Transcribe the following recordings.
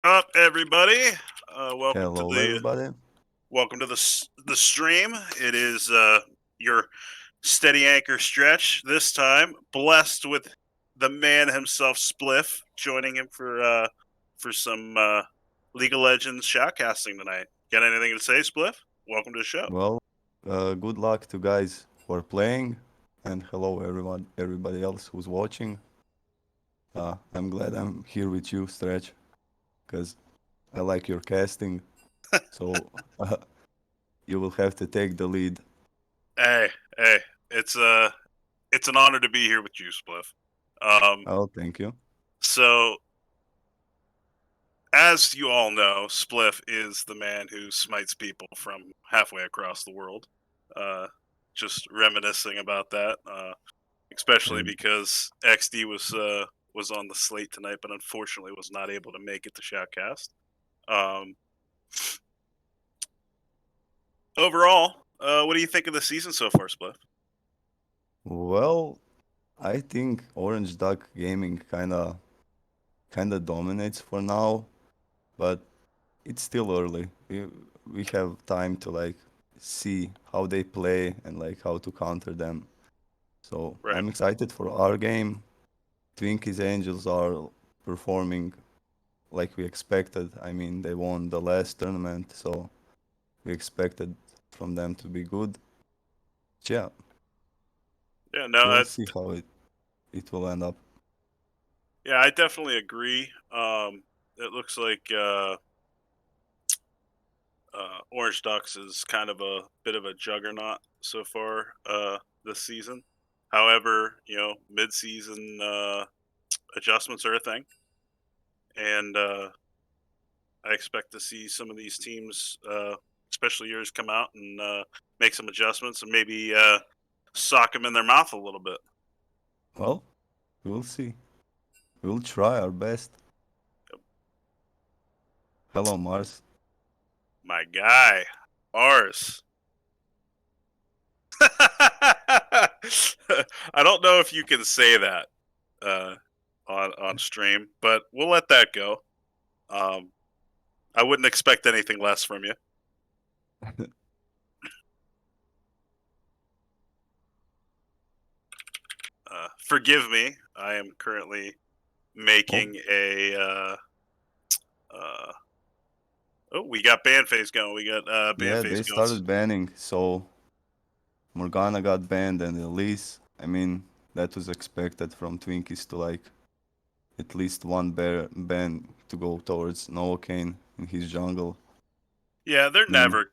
Up, everybody? Welcome to Hello, the everybody. the stream. It is your steady anchor stretch this time. Blessed with the man himself, Spliff, joining him for some League of Legends shoutcasting tonight. Got anything to say, Spliff? Welcome to the show. Well, good luck to guys who are playing, and hello, everyone, everybody else who's watching. I'm glad I'm here with you, Stretch, because I like your casting. So you will have to take the lead. Hey, it's it's an honor to be here with you, Spliff. Oh, thank you. So as you all know, Spliff is the man who smites people from halfway across the world. Uh, just reminiscing about that, especially And because XD was on the slate tonight, but unfortunately was not able to make it to Shoutcast. Um, Overall, what do you think of the season so far, Spliff? well, I think Orange Duck Gaming kinda dominates for now, but it's still early. We have time to like see how they play and like how to counter them. So Right. I'm excited for our game. Twinkies Angels are performing like we expected. I mean, they won the last tournament, so we expected from them to be good. Yeah, Yeah. No. we'll see how it will end up. Yeah, I definitely agree. It looks like Orange Ducks is kind of a bit of a juggernaut so far this season. However, mid-season adjustments are a thing, and I expect to see some of these teams, especially yours, come out and make some adjustments and maybe sock them in their mouth a little bit. Well, we'll see. We'll try our best. Hello, Mars. My guy, ours. I don't know if you can say that uh, on stream, but we'll let that go. Um, I wouldn't expect anything less from you. Forgive me. I am currently Oh, making a. Oh, we got ban phase going. We got ban yeah, phase they going. started banning, so Morgana got banned and Elise. I mean, that was expected from Twinkies to like at least one ban to go towards Novocaine in his jungle. Yeah, I mean,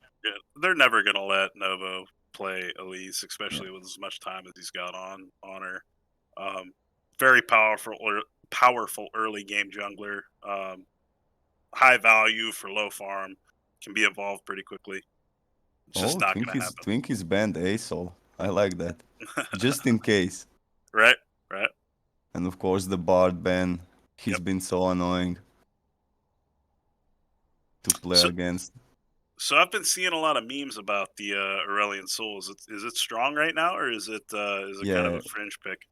they're never gonna let Novo play Elise, yeah. especially with as much time as he's got on her. Um, Very powerful early game jungler. High value for low farm. Can be evolved pretty quickly. It's just Oh, not gonna Twinkies banned ASOL. I like that. happen. Just in case. Right, right. And of course, the Bard ban. He's Yep. been so annoying to play So against. so I've been seeing a lot of memes about the Aurelion Soul. Is it strong right now, or is it kind of Yeah, a fringe pick?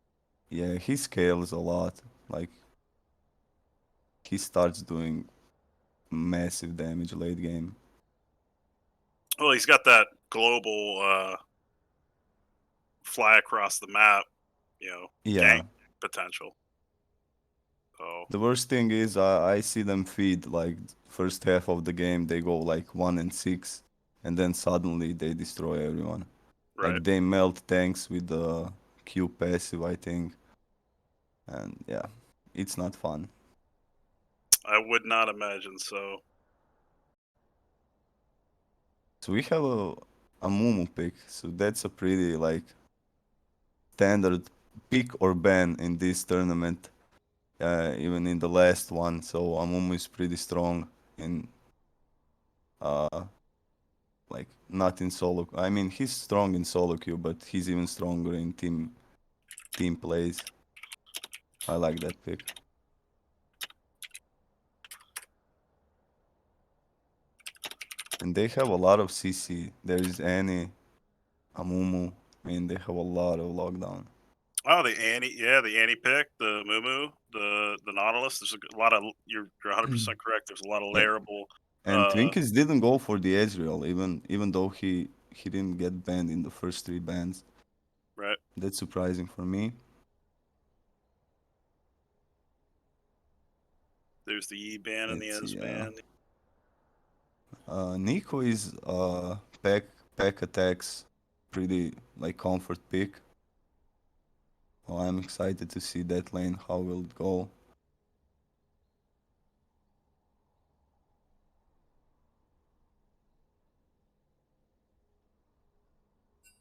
yeah, he scales a lot. Like, he starts doing massive damage late game. Well, he's got that global fly across the map, gank Yeah. potential. So The worst thing is I see them feed like first half of the game they go like 1-6 and then suddenly they destroy everyone. right, Like they melt tanks with the Q passive I think. And yeah, it's not fun. I would not imagine so. So we have a Mumu pick. So that's a pretty like standard pick or ban in this tournament. Even in the last one. So Amumu is pretty strong in uh like not in solo. I mean, he's strong in solo queue, but he's even stronger in team plays. I like that pick. And they have a lot of CC. There is Annie, Amumu. I mean, they have a lot of lockdown. Oh, the Annie, yeah, the Annie pick, the Moo. the Nautilus. There's a lot of you're 100% correct. There's a lot of Yeah, layerable. and Uh, Twinkies didn't go for the Ezreal, even though he didn't get banned in the first three bans. right. That's surprising for me. There's the E ban and the Let's S see. ban. Nico is pack attacks, pretty like comfort pick. Oh, I'm excited to see that lane. How will it go?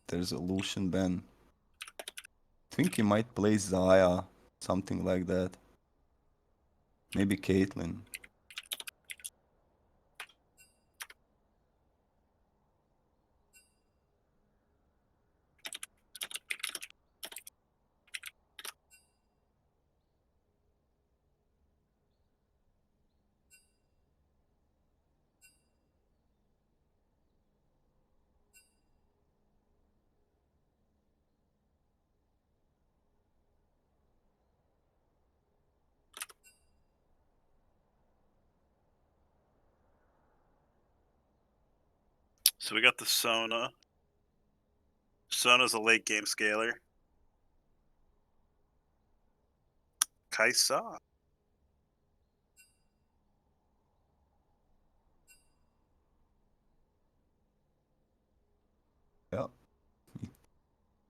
There's a Lucian ban. Think he might play Zaya, something like that. Maybe Caitlyn. So we got the Sona. Sona's a late game scaler. Kaisa. Yeah,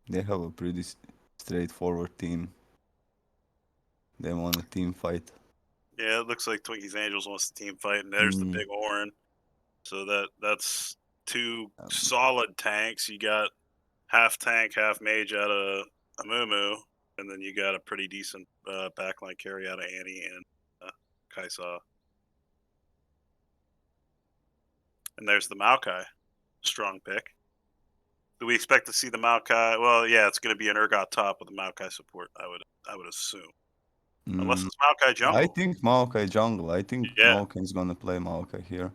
they have a pretty straightforward team. They want a team fight. Yeah, it looks like Twinkies Angels wants the team fight, and there's the Mm, big Orin. So that's two um, solid tanks. You got half tank, half mage out of Amumu, and then you got a pretty decent backline carry out of Annie and Kaisa. And there's the Maokai, strong pick. Do we expect to see the Maokai? Well, yeah, it's going to be an Urgot top with the Maokai support. I would assume, unless mm, it's Maokai I jungle. think Maokai jungle. I think Yeah, Maokai is gonna play Maokai here.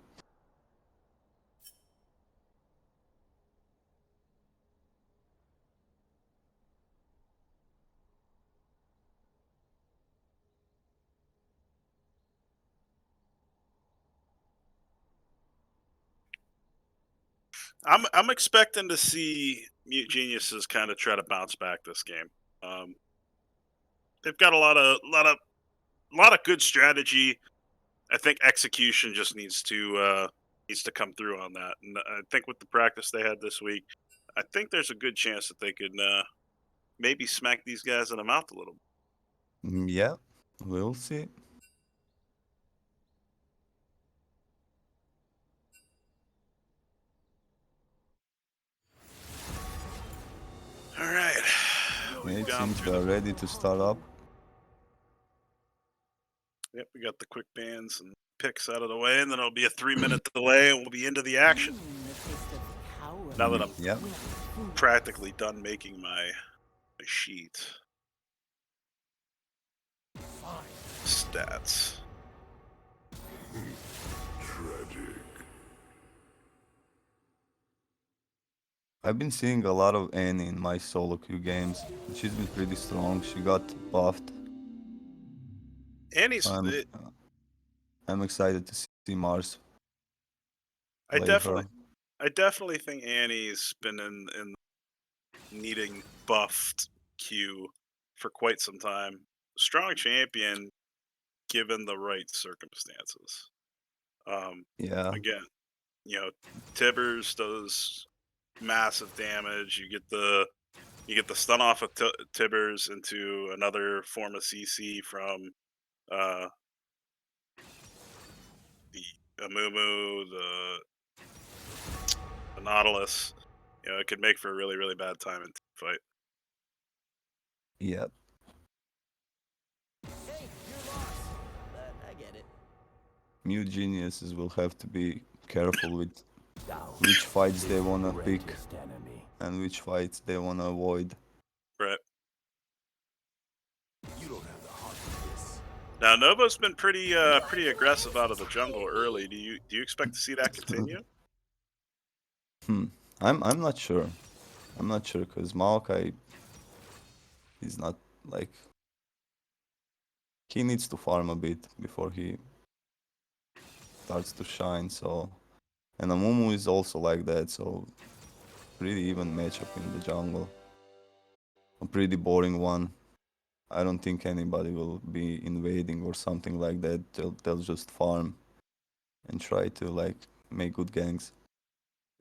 I'm expecting to see Mute Geniuses kind of try to bounce back this game. Um, they've got a lot of good strategy. I think execution just needs to come through on that. And I think with the practice they had this week, I think there's a good chance that they could maybe smack these guys in the mouth a little bit. Yeah, we'll see. All right, Yeah, we've it gone seems through they the. are ready to start up. Yep, we got the quick bans and picks out of the way, and then it'll be a 3-minute delay, and we'll be into the action. Now that I'm Yeah, practically done making my sheet stats. I've been seeing a lot of Annie in my solo queue games. She's been pretty strong. She got buffed, And so he's, I'm excited to see Mars I play definitely, her. I definitely think Annie's been in needing buffed Q for quite some time. Strong champion given the right circumstances. Um, Yeah, again, Tibbers does massive damage. You get the stun off of Tibbers into another form of CC from uh, the Amumu, the Nautilus. It could make for a really really bad time in team fight. yeah. Mute geniuses will have to be careful with which fights they wanna pick and which fights they wanna avoid. Right now, Novo's been pretty aggressive out of the jungle early. Do you expect to see that continue? Hmm. I'm not sure. I'm not sure, because Maokai is not like he needs to farm a bit before he starts to shine. So, and Amumu is also like that. So, pretty even matchup in the jungle. A pretty boring one. I don't think anybody will be invading or something like that. They'll just farm and try to like make good ganks.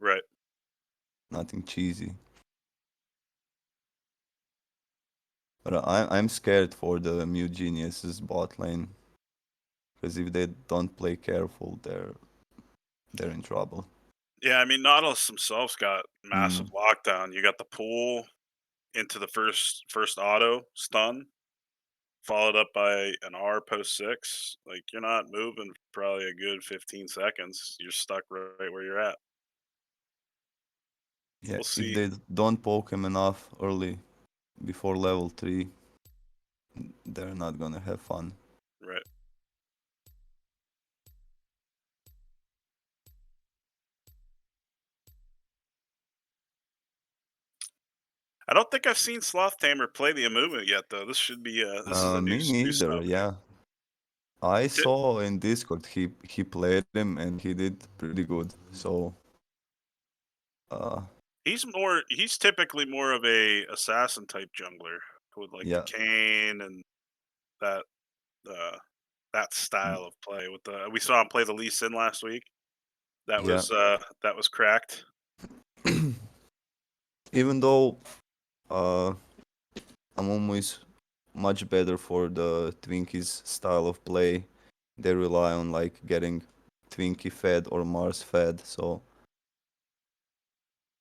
Right. Nothing cheesy. But I'm scared for the Mute Geniuses bot lane because if they don't play careful, they're in trouble. Yeah, I mean, Nautilus themselves got massive Mm, lockdown. You got the pull into the first auto stun, followed up by an R post 6. Like, you're not moving for probably a good 15 seconds. You're stuck right where you're at. yeah, We'll if see. they don't poke him enough early before level 3, they're not gonna have fun. Right. I don't think I've seen Sloth Tamer play the Amumu yet, though. This is a Me new neither. style for me. Yeah, I Ti- saw in Discord he played him and he did pretty good. So uh He's typically more of a assassin type jungler with like the yeah, cane and that uh that mm, style of play. With the we saw him play the Lee Sin last week. yeah. That was cracked. Even though uh Amumu is much better for the Twinkies style of play, they rely on like getting Twinkie fed or Mars fed, so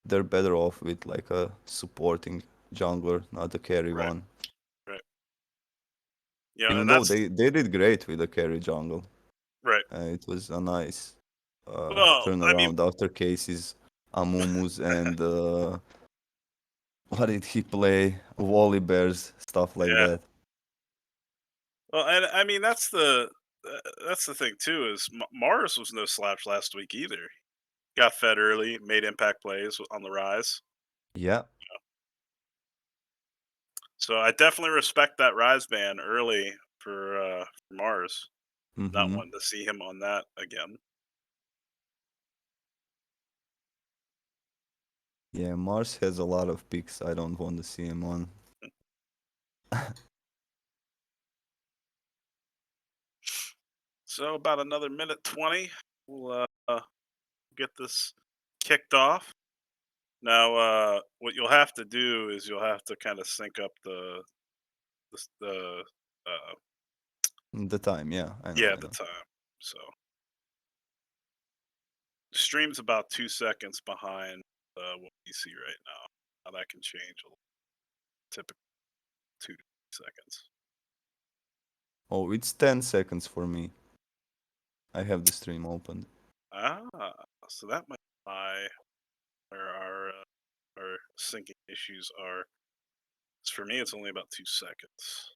they're better off with like a supporting jungler, not a carry Right, one. right. You know, Even and though that's they did great with the carry jungle. right. It was a nice Well, I mean, turnaround after Casey's Amumu's and what did he play? Wally Bears, stuff like yeah. that. Well, and I mean that's the thing too is Mars was no slouch last week either. Got fed early, made impact plays on the rise. Yeah. So I definitely respect that rise ban early for Mars. Not Mm-hmm. wanting to see him on that again. Yeah, Mars has a lot of picks I don't want to see him on. So about another minute 20, we'll get this kicked off. Now, what you'll have to do is you'll have to kind of sync up the uh, The time, yeah, I know, yeah, I the know. time. So the stream's about 2 seconds behind what we see right now. Now that can change a little, typically 2 seconds. Oh, it's 10 seconds for me. I have the stream open. Ah, so that might be why where our syncing issues are. 'Cause for me, it's only about 2 seconds.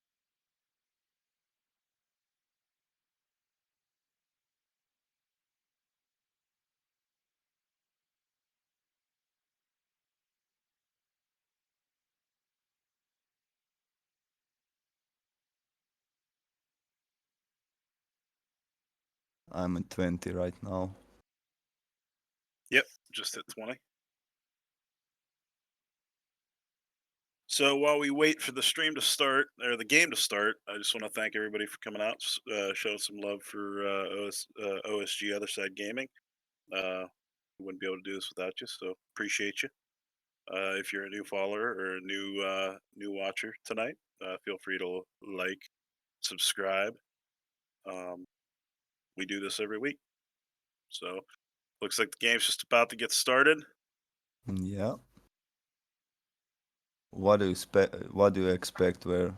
I'm at 20 right now. Yep, just hit 20. So while we wait for the stream to start or the game to start, I just want to thank everybody for coming out, showing some love for OSG Other Side Gaming. We wouldn't be able to do this without you, so appreciate you. If you're a new follower or a new watcher tonight, feel free to like, subscribe. Um, we do this every week, so looks like the game's just about to get started. Yeah. What do you expect where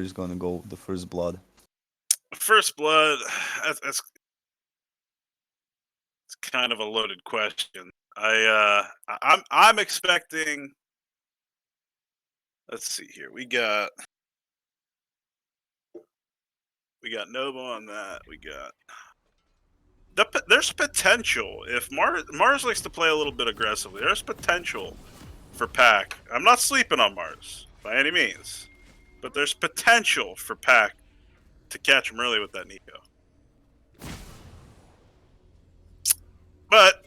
is gonna go the first blood? First blood, that's it's kind of a loaded question. I'm expecting. Let's see here. We got Nova on that. There's potential if Mars likes to play a little bit aggressively. There's potential for Pack. I'm not sleeping on Mars by any means, but there's potential for Pack to catch him early with that Nico. But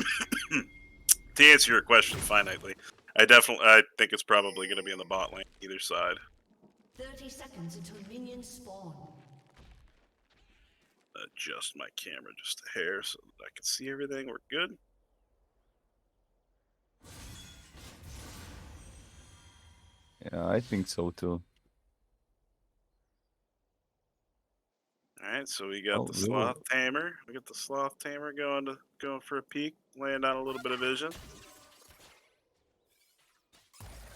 to answer your question finitely, I think it's probably going to be in the bot lane either side. 30 seconds until minions spawn. Adjust my camera just a hair so that I can see everything. We're good. Yeah, I think so too. All right, so we got Oh, the we will. sloth tamer. We got the sloth tamer going for a peek, laying down a little bit of vision,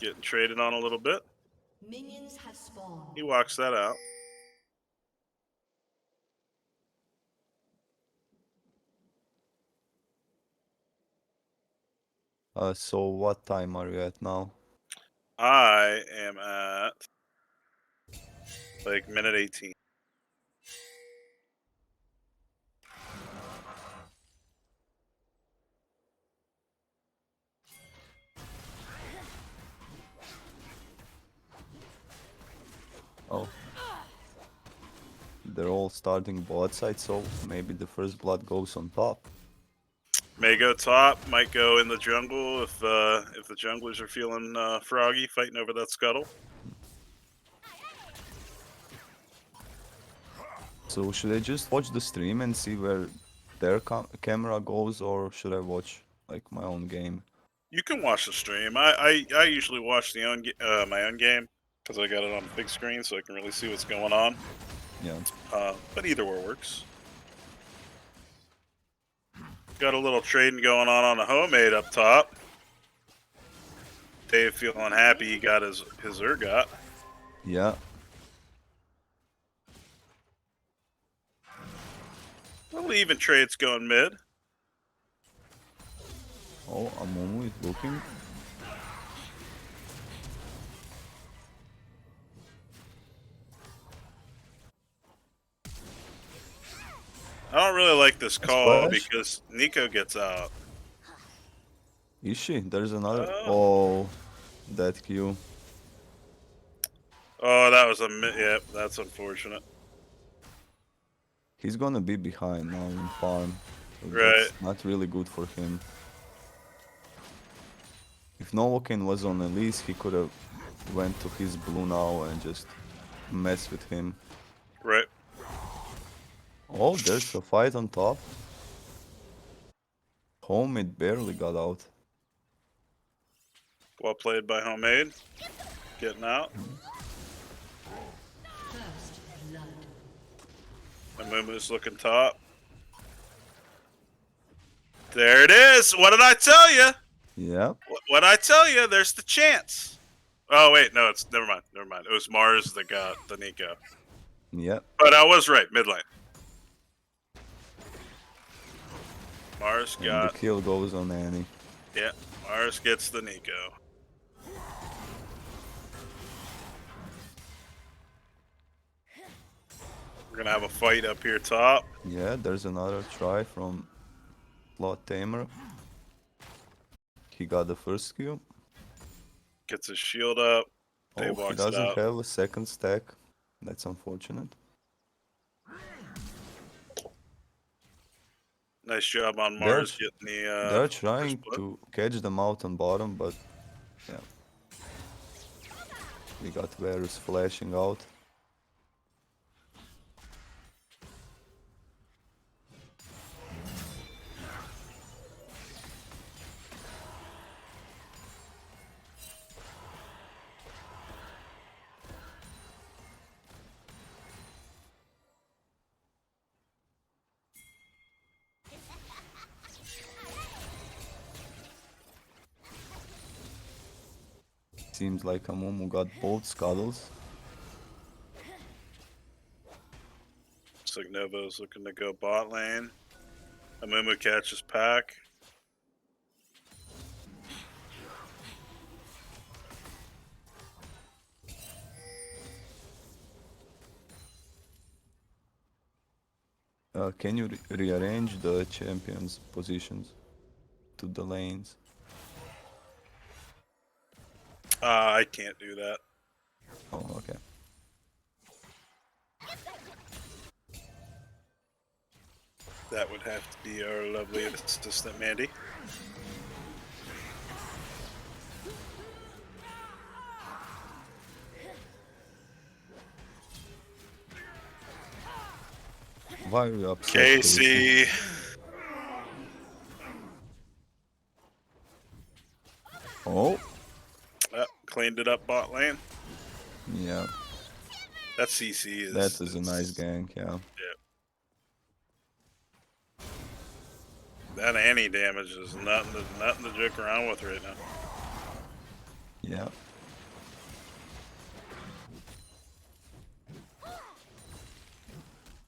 getting traded on a little bit. Minions have spawned. He walks that out. So what time are you at now? I am at like minute 18. Oh. They're all starting bot side, so maybe the first blood goes on top. May go top, might go in the jungle if the junglers are feeling froggy, fighting over that scuttle. So should I just watch the stream and see where their camera goes, or should I watch like my own game? You can watch the stream. I usually watch my own game because I got it on the big screen, so I can really see what's going on. Yeah. But either way works. Got a little trading going on a homemade up top. Dave feeling happy he got his Urgot. Yeah. Little even trades going mid. Oh, Amumu is looking. I don't really like this call Splash. because Nico gets out. Is she? There's another. Oh, Oh, that Q. oh, that was yep. That's unfortunate. He's gonna be behind now in farm. So Right. that's not really good for him. If Novocaine was on Elise, he could have went to his blue now and just mess with him. Right. Oh, there's a fight on top. Homemade barely got out. Well played by Homemade. Getting out. First blood. Amumu's looking top. There it is. What did I tell you? Yep. What did I tell you? There's the chance. Oh wait, no, it's never mind. Never mind. It was Mars that got the Nico. Yep. But I was right. Mid lane. Mars And got. the kill goes on Annie. Yeah, Mars gets the Nico. We're gonna have a fight up here top. Yeah, there's another try from Plot Tamer. He got the first kill. Gets his shield up. Dave Oh, he walks it doesn't out. have a second stack. That's unfortunate. Nice job on They're, Mars getting the. they're first trying blood. to catch them out on bottom, but yeah. We got Varus flashing out. Seems like Amumu got both scuttles. Looks like Novo's looking to go bot lane. Amumu catches pack. Can you rearrange the champions' positions to the lanes? I can't do that. Oh, okay. That would have to be our lovely assistant, Mandy. Why are you upset, Casey. Oh, Cleaned it up bot lane. yeah. That CC is. That was a nice gank, yeah. That any damage is nothing to joke around with right now. Yeah.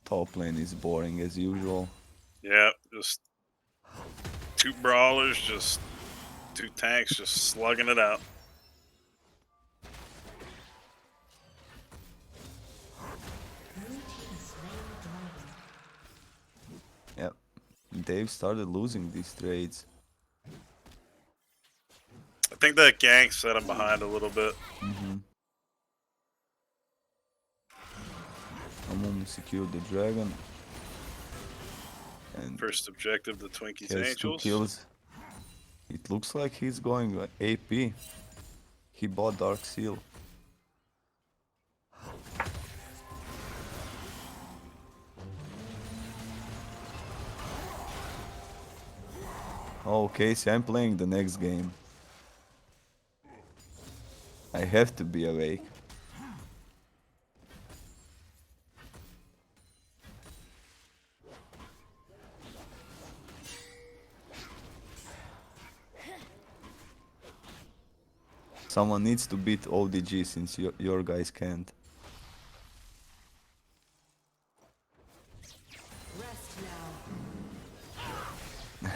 Top lane is boring as usual. Yeah, just two brawlers, just two tanks, just slugging it out. Yep. Dave started losing these trades. I think that gank set him behind a little bit. Amumu secured the dragon. And First objective, the Twinkies he has 2 Angels. kills. It looks like he's going AP. He bought Dark Seal. Oh, Casey, I'm playing the next game. I have to be awake. Someone needs to beat ODG since your guys can't. Rest now.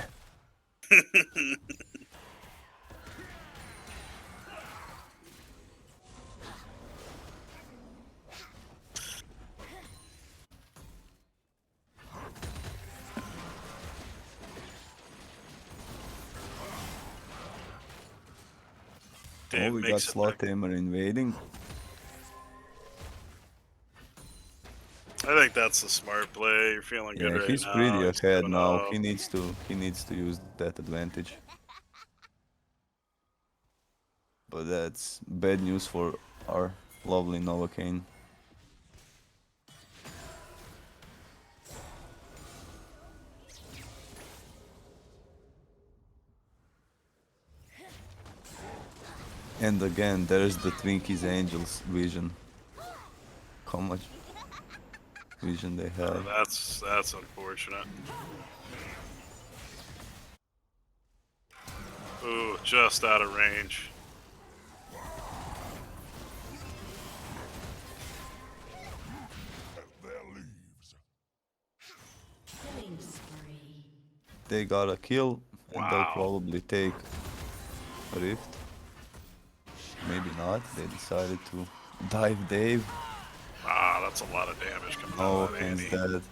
Damn, Oh, we got makes it Slot look- Tamer invading. I think that's the smart play. You're feeling good Yeah, right he's now. pretty He's ahead 7-0. now. He needs to use that advantage. But that's bad news for our lovely Novocaine. And again, there's the Twinkies Angels vision. How much vision they have. That's unfortunate. Ooh, just out of range. Killing spree. They got a kill, and they'll Wow. probably take a rift. Maybe not. They decided to dive Dave. Ah, that's a lot of damage coming out Oh, of that Kane's Andy. dead.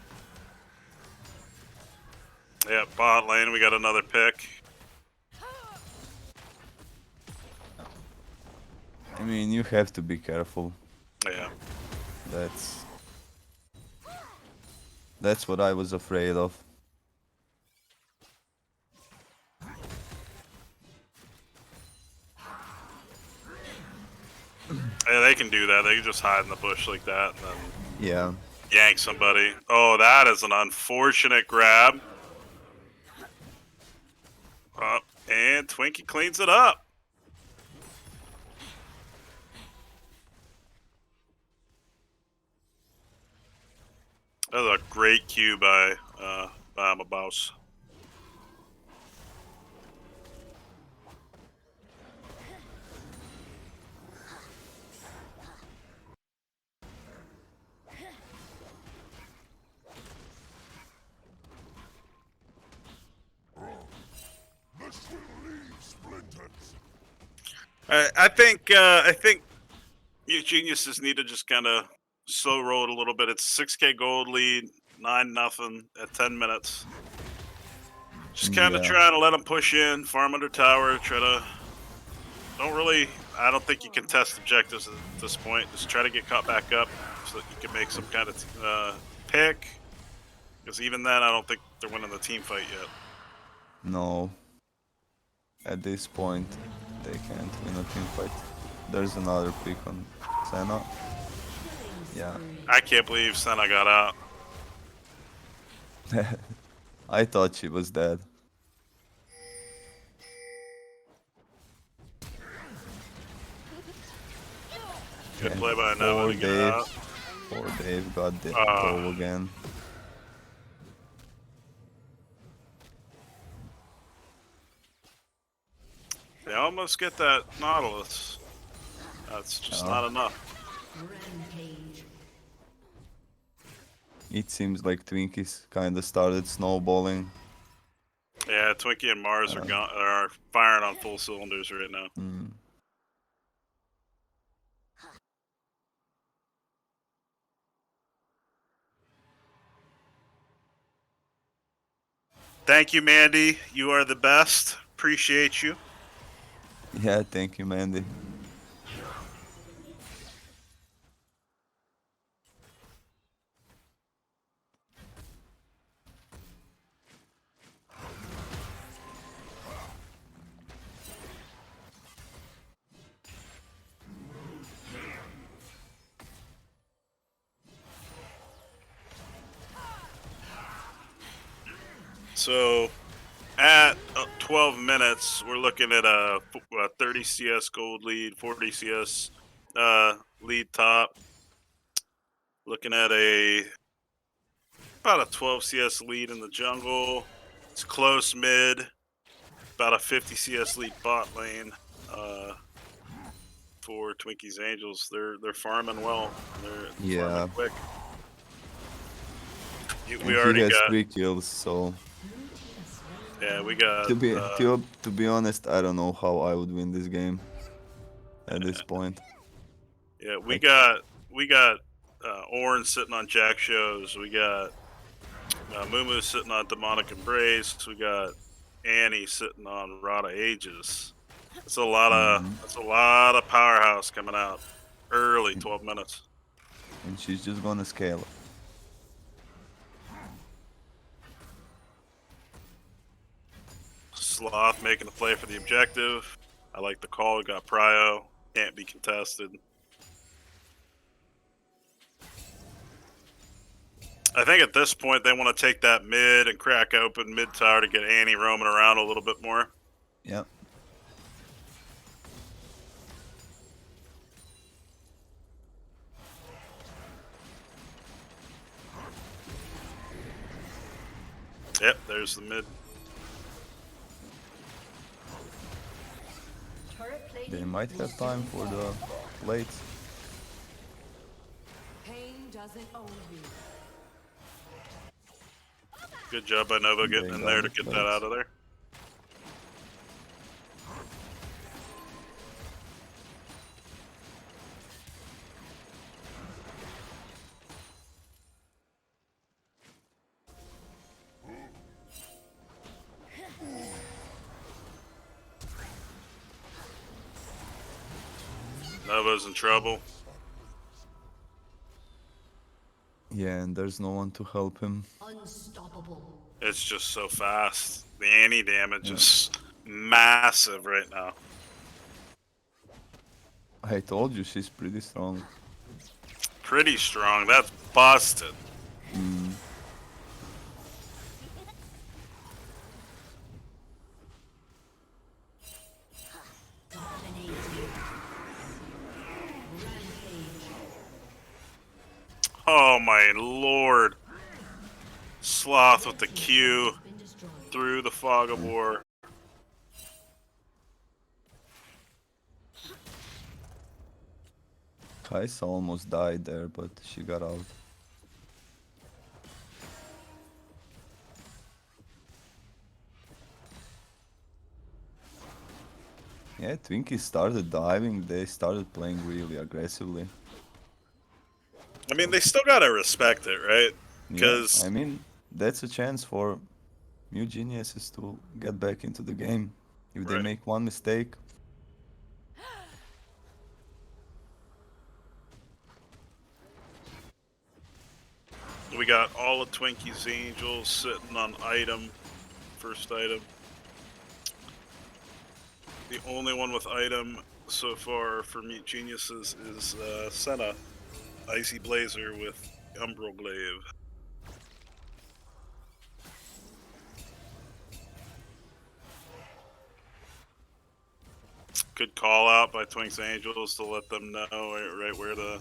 Yeah, bot lane, we got another pick. I mean, you have to be careful. Yeah. That's what I was afraid of. Yeah, they can do that. They can just hide in the bush like that and then Yeah. yank somebody. Oh, that is an unfortunate grab. And Twinkie cleans it up. That was a great cue by Amabaus. I think you geniuses need to just kind of slow roll it a little bit. It's 6K gold lead, 9-0 at 10 minutes. Just kind of Yeah. trying to let them push in, farm under tower, try to. I don't think you can test objectives at this point. Just try to get caught back up so that you can make some kind of pick. Because even then, I don't think they're winning the team fight yet. No. At this point, they can't win a team fight. There's another pick on Senna. Yeah. I can't believe Senna got out. I thought she was dead. Good And play by Nova to get it out. Poor Dave got the Ah. goal again. They almost get that Nautilus. That's just Yeah. not enough. Rampage. It seems like Twinkies kind of started snowballing. Yeah, Twinkie and Mars are firing on full cylinders right now. Mm. Thank you, Mandy. You are the best. Appreciate you. Yeah, thank you, Mandy. So, at 12 minutes, we're looking at a 30 CS gold lead, 40 CS lead top. Looking at about a 12 CS lead in the jungle. It's close mid. About a 50 CS lead bot lane. For Twinkies Angels, they're farming well. They're farming quick. And We he already has got 3 kills, so we got to be honest, I don't know how I would win this game at this point. yeah we Like- got Orange sitting on Jack shows. We got Mumu sitting on Demonic Embrace. We got Annie sitting on Rada Ages. That's a lot of powerhouse coming out early, 12 minutes. And she's just gonna scale. Sloth making the play for the objective. I like the call. We got Prio. Can't be contested. I think at this point they want to take that mid and crack open mid tower to get Annie roaming around a little bit more. Yep. Yep, there's the mid. Turret plating They might will have time for the plates. Pain doesn't own you. Good job by Nova getting They in got there the to get that plates. out of there. Nova's in trouble. Yeah, and there's no one to help him. Unstoppable. It's just so fast. The Annie damage is massive right now. I told you she's pretty strong. Pretty strong. That's busted. Dominating. Rampage. Oh my lord. Sloth with the Q Been destroyed. through the fog of war. Kaisa almost died there, but she got out. Yeah, Twinkies started diving, they started playing really aggressively. I mean, they still gotta respect it, right? Yeah, Because I mean, that's a chance for new geniuses to get back into the game. If they Right. make one mistake, We got all of Twinkie's Angels sitting on item, first item. The only one with item so far for Mute Geniuses is Senna, Icy Blazer with Umbral Glaive. Good call out by Twink's Angels to let them know right where the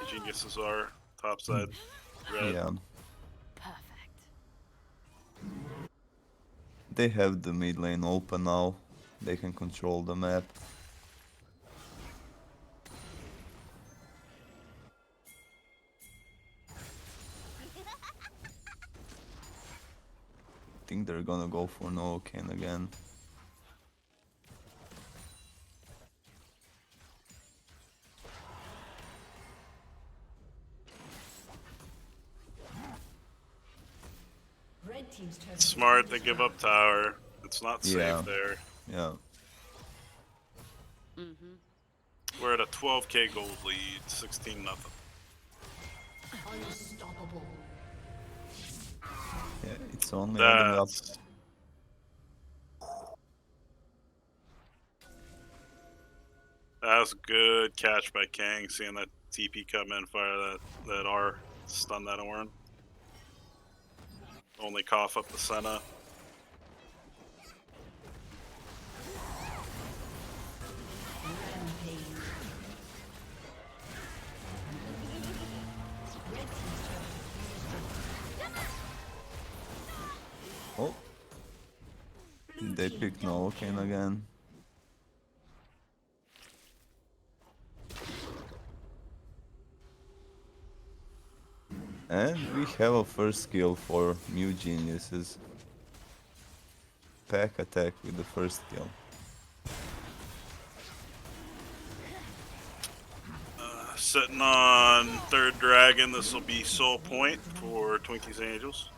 geniuses are. Top side, red. Yeah, Perfect. they have the mid lane open now. They can control the map. Think they're gonna go for Noken again. Red team's turn. Smart, they give up tower. It's not Yeah. safe there. Yeah. We're at a 12k gold lead, 16 nothing. Unstoppable. Yeah, it's only adding up. That was a good catch by Kang, seeing that TP come in, fire that R, stun that Orin. Only cough up the Senna. Rampage. Red team's turn. Oh, they picked Noken again. And we have a first skill for New Geniuses. Pack attack with the first skill. Sitting on third dragon, this will be soul point for Twinkie's Angels.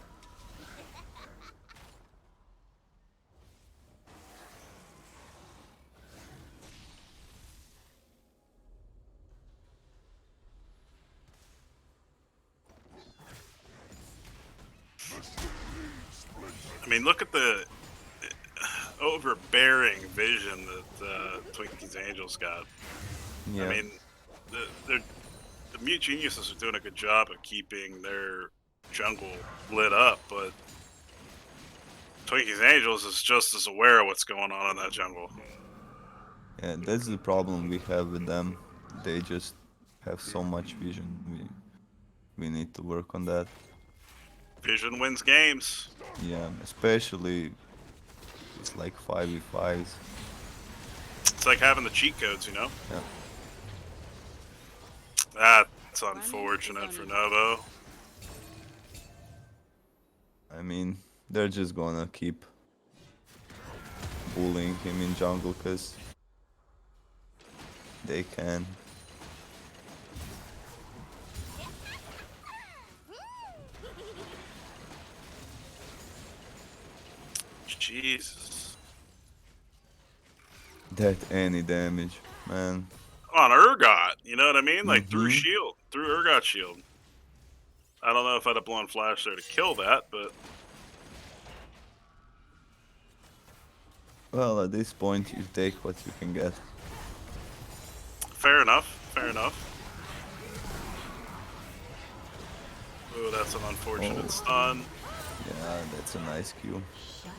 I mean, look at the overbearing vision that Twinkie's Angels got. Yeah. I mean, the Mute Geniuses are doing a good job of keeping their jungle lit up, but Twinkie's Angels is just as aware of what's going on in that jungle. Yeah, that's the problem we have with them. They just have so much vision. We need to work on that. Vision wins games. Yeah, especially it's like 5v5s. It's like having the cheat codes, you know? Yeah. That's unfortunate for Novo. I mean, they're just gonna keep bullying him in jungle because they can. Jesus. That any damage, man. On Urgot, you know what I mean? Like through Mhm. shield, through Urgot shield. I don't know if I'd have blown flash there to kill that, but Well, at this point, you take what you can get. fair enough, fair enough. Ooh, that's an unfortunate Oh. stun. Yeah, that's a nice Q.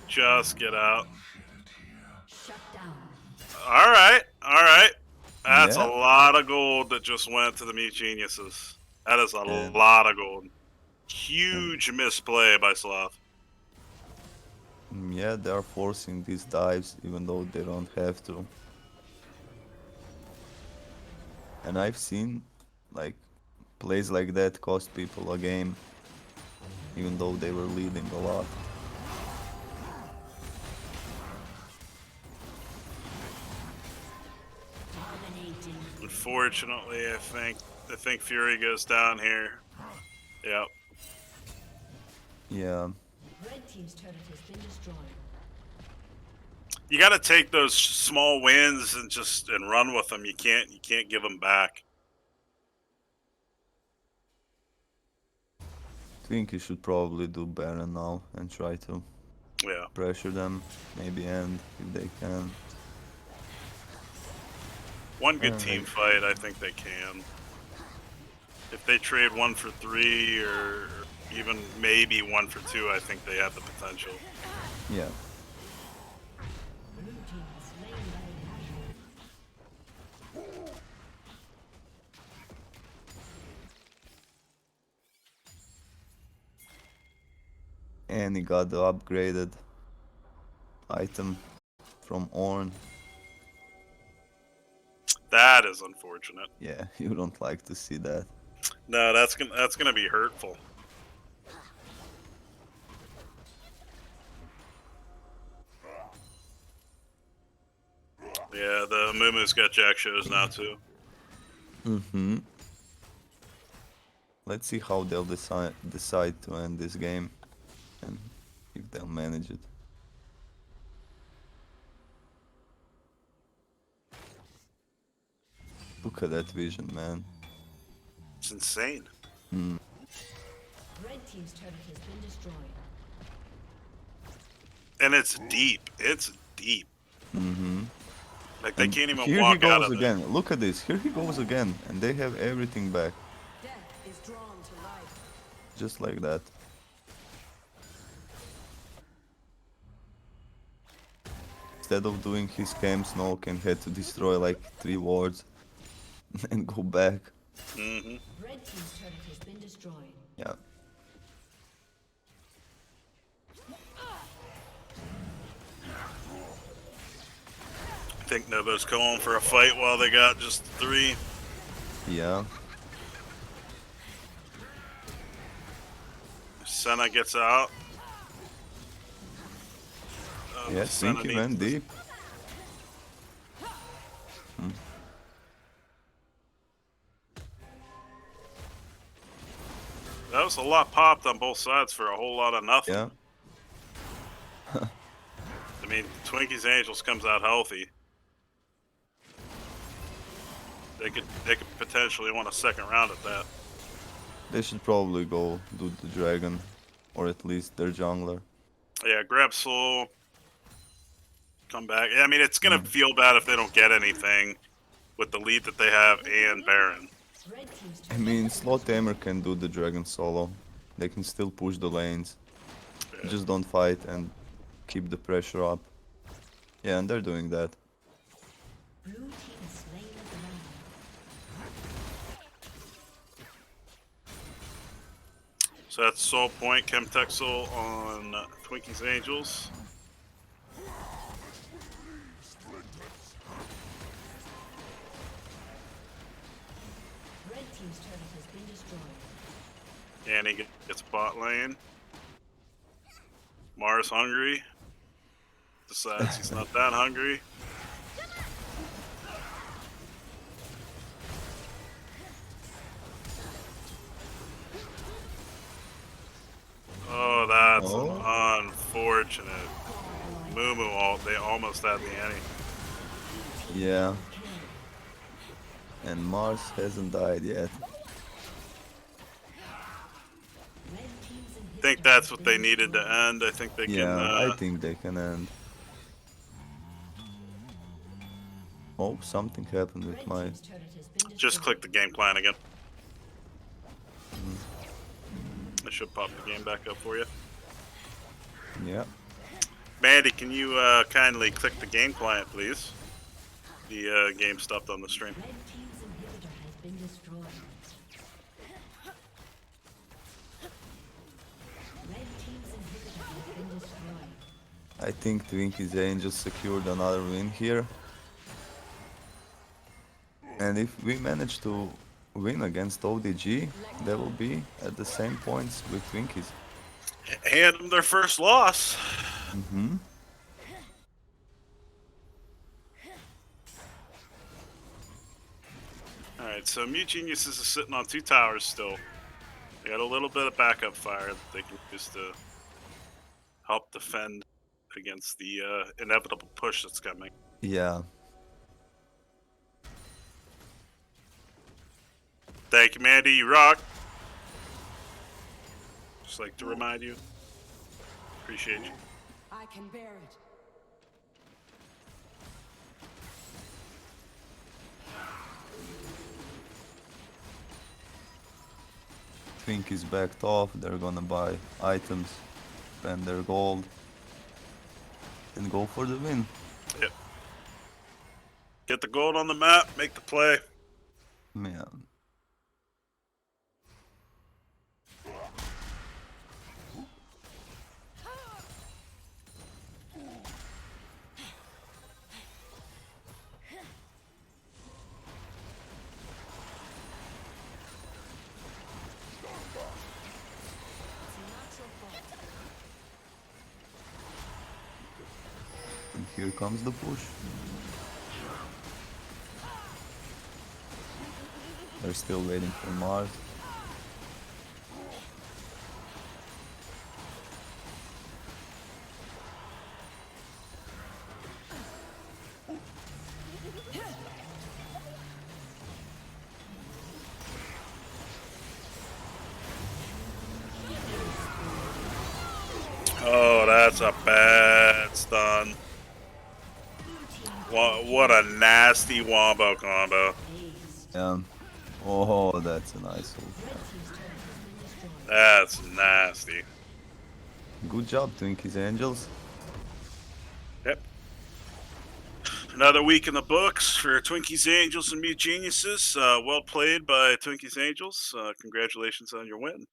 Just get out. Shut down. Alright, alright. That's Yeah. a lot of gold that just went to the Mute Geniuses. That is a And- lot of gold. Huge misplay by Slav. Yeah, they are forcing these dives even though they don't have to. And I've seen like plays like that cost people a game even though they were leading a lot. Dominating. Unfortunately, I think Fury goes down here. Yep. Yeah, Red team's turret has been destroyed. You got to take those small wins and run with them. You can't give them back. Twinkie should probably do Baron now and try to Yeah. pressure them, maybe end if they can. One good And team fight, I think they can. If they trade 1 for 3 or even maybe 1 for 2, I think they have the potential. yeah, Blue team has slain Baron. and he got the upgraded item from Ornn. That is unfortunate. Yeah, you don't like to see that. No, that's gonna be hurtful. Yeah, the Mumu's got Jack shows now too. Mm-hmm. Let's see how they'll decide to end this game and if they'll manage it. Look at that vision, man. It's insane. Red team's turret has been destroyed. And it's deep. It's deep. Mm-hmm. Like they And can't even here he walk out goes of there. again. Look at this. Here he goes again, and they have everything back, Death is drawn to life. just like that. Instead of doing his cam smoke and had to destroy like 3 wards and go back. Hmm. Red team's turret has been destroyed. Yeah. I think Novo's going for a fight while they got just 3. Yeah. Senna gets out. Yeah, Senna Twinkie needs went this- deep. That was a lot popped on both sides for a whole lot of nothing. Yeah. I mean, Twinkie's Angels comes out healthy. They could potentially win a second round at that. They should probably go do the dragon, or at least their jungler. Yeah, grab soul. Come back. Yeah, I mean, it's gonna feel bad if they don't get anything with the lead that they have and Baron. Red team's I turret mean, Slot Tamer can do the dragon solo. They can still push the lanes. Yeah. Just don't fight and keep the pressure up. Yeah, and they're doing that. blue team has slain the dragon. So that's Soul Point, Chemtech Soul on Twinkie's Angels. Red team's turret has been destroyed. And he gets bot lane. Mars hungry. Decides he's not that hungry. Oh, that's Oh. unfortunate. Mumu, they almost had the ante. Yeah. And Mars hasn't died yet. Red team's I think inhibitor that's has what been they needed to destroyed. end. I think they Yeah, can. I think they can end. Oh, something happened with Red my... team's turret has been destroyed. Just click the game plan again. I should pop the game back up for you. Yeah. Mandy, can you kindly click the game client, please? The game stopped on the stream. Red team's inhibitor has been destroyed. Red team's inhibitor has been destroyed. I think Twinkie's Angels secured another win here. And if we manage to win against ODG, they will be at the same points with Twinkies. Hand them their first loss. Mm-hmm. Alright, so Mute Geniuses is sitting on 2 towers still. They got a little bit of backup fire that they can use to help defend against the inevitable push that's coming. Yeah. Thank you, Mandy. You rock. Just like to remind you. Appreciate you. I can bear it. Twink is backed off. They're gonna buy items, spend their gold, and go for the win. Yep. Get the gold on the map, make the play. Man. And here comes the push. They're still waiting for Mars. Oh, that's a bad stun. What a nasty wombo combo. Oh, that's a nice ult. That's nasty. Good job, Twinkies Angels. Yep. Another week in the books for Twinkies Angels and Mute Geniuses. Well played by Twinkies Angels. Congratulations on your win.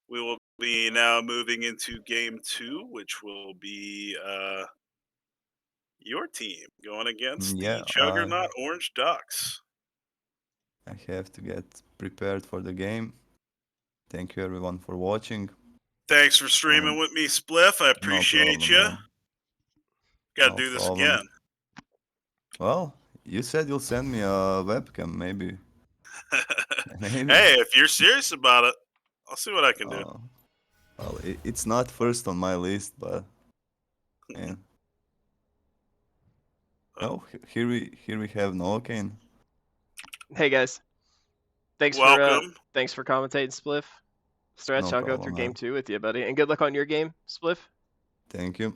We will be now moving into game 2, which will be your team going against Yeah, the Juggernaut Orange Ducks. I have to get prepared for the game. Thank you everyone for watching. Thanks for streaming with me, Spliff. I No appreciate problem, you. man. Got to No do this problem. again. Well, you said you'll send me a webcam, maybe. Maybe. Hey, if you're serious about it, I'll see what I can do. Well, it's not first on my list, but man. Oh, here we have Noakane. Hey guys, thanks Welcome. for commentating, Spliff. Stretch, No I'll go problem, through man. game 2 with you, buddy, and good luck on your game, Spliff. Thank you.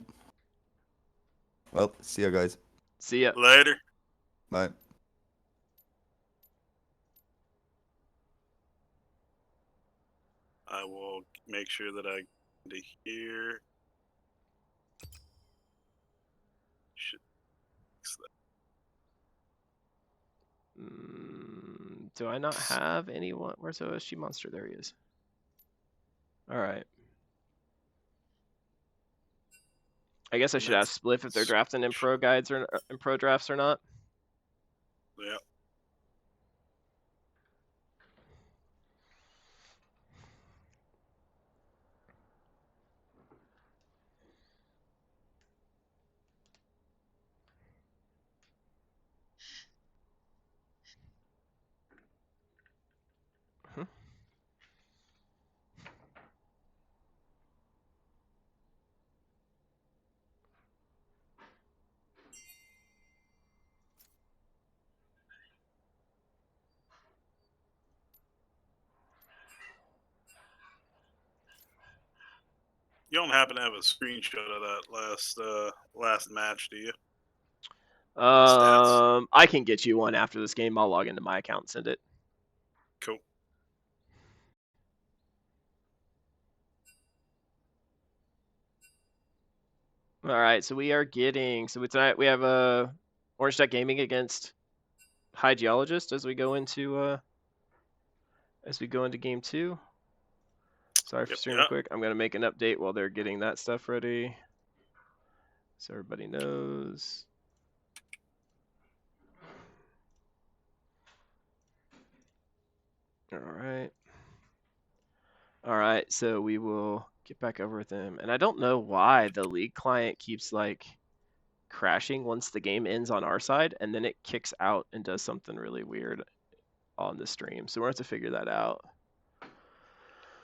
Well, see you guys. See ya. Later. Bye. I will make sure that I get to here. Should fix that. Do I not have anyone? Where's OSG Monster? There he is. All right. I guess I should That's- ask Spliff if they're drafting in pro guides or in pro drafts or not. Yeah. You don't happen to have a screenshot of that last match, do you? Stats. I can get you one after this game. I'll log into my account and send it. Cool. All right, so we are getting tonight we have Orange Deck Gaming against High Geologist as we go into game 2. Sorry for streaming quick. I'm gonna make an update while they're getting that stuff ready, so everybody knows. All right, so we will get back over with them, and I don't know why the League client keeps like crashing once the game ends on our side, and then it kicks out and does something really weird on the stream. So we're gonna have to figure that out.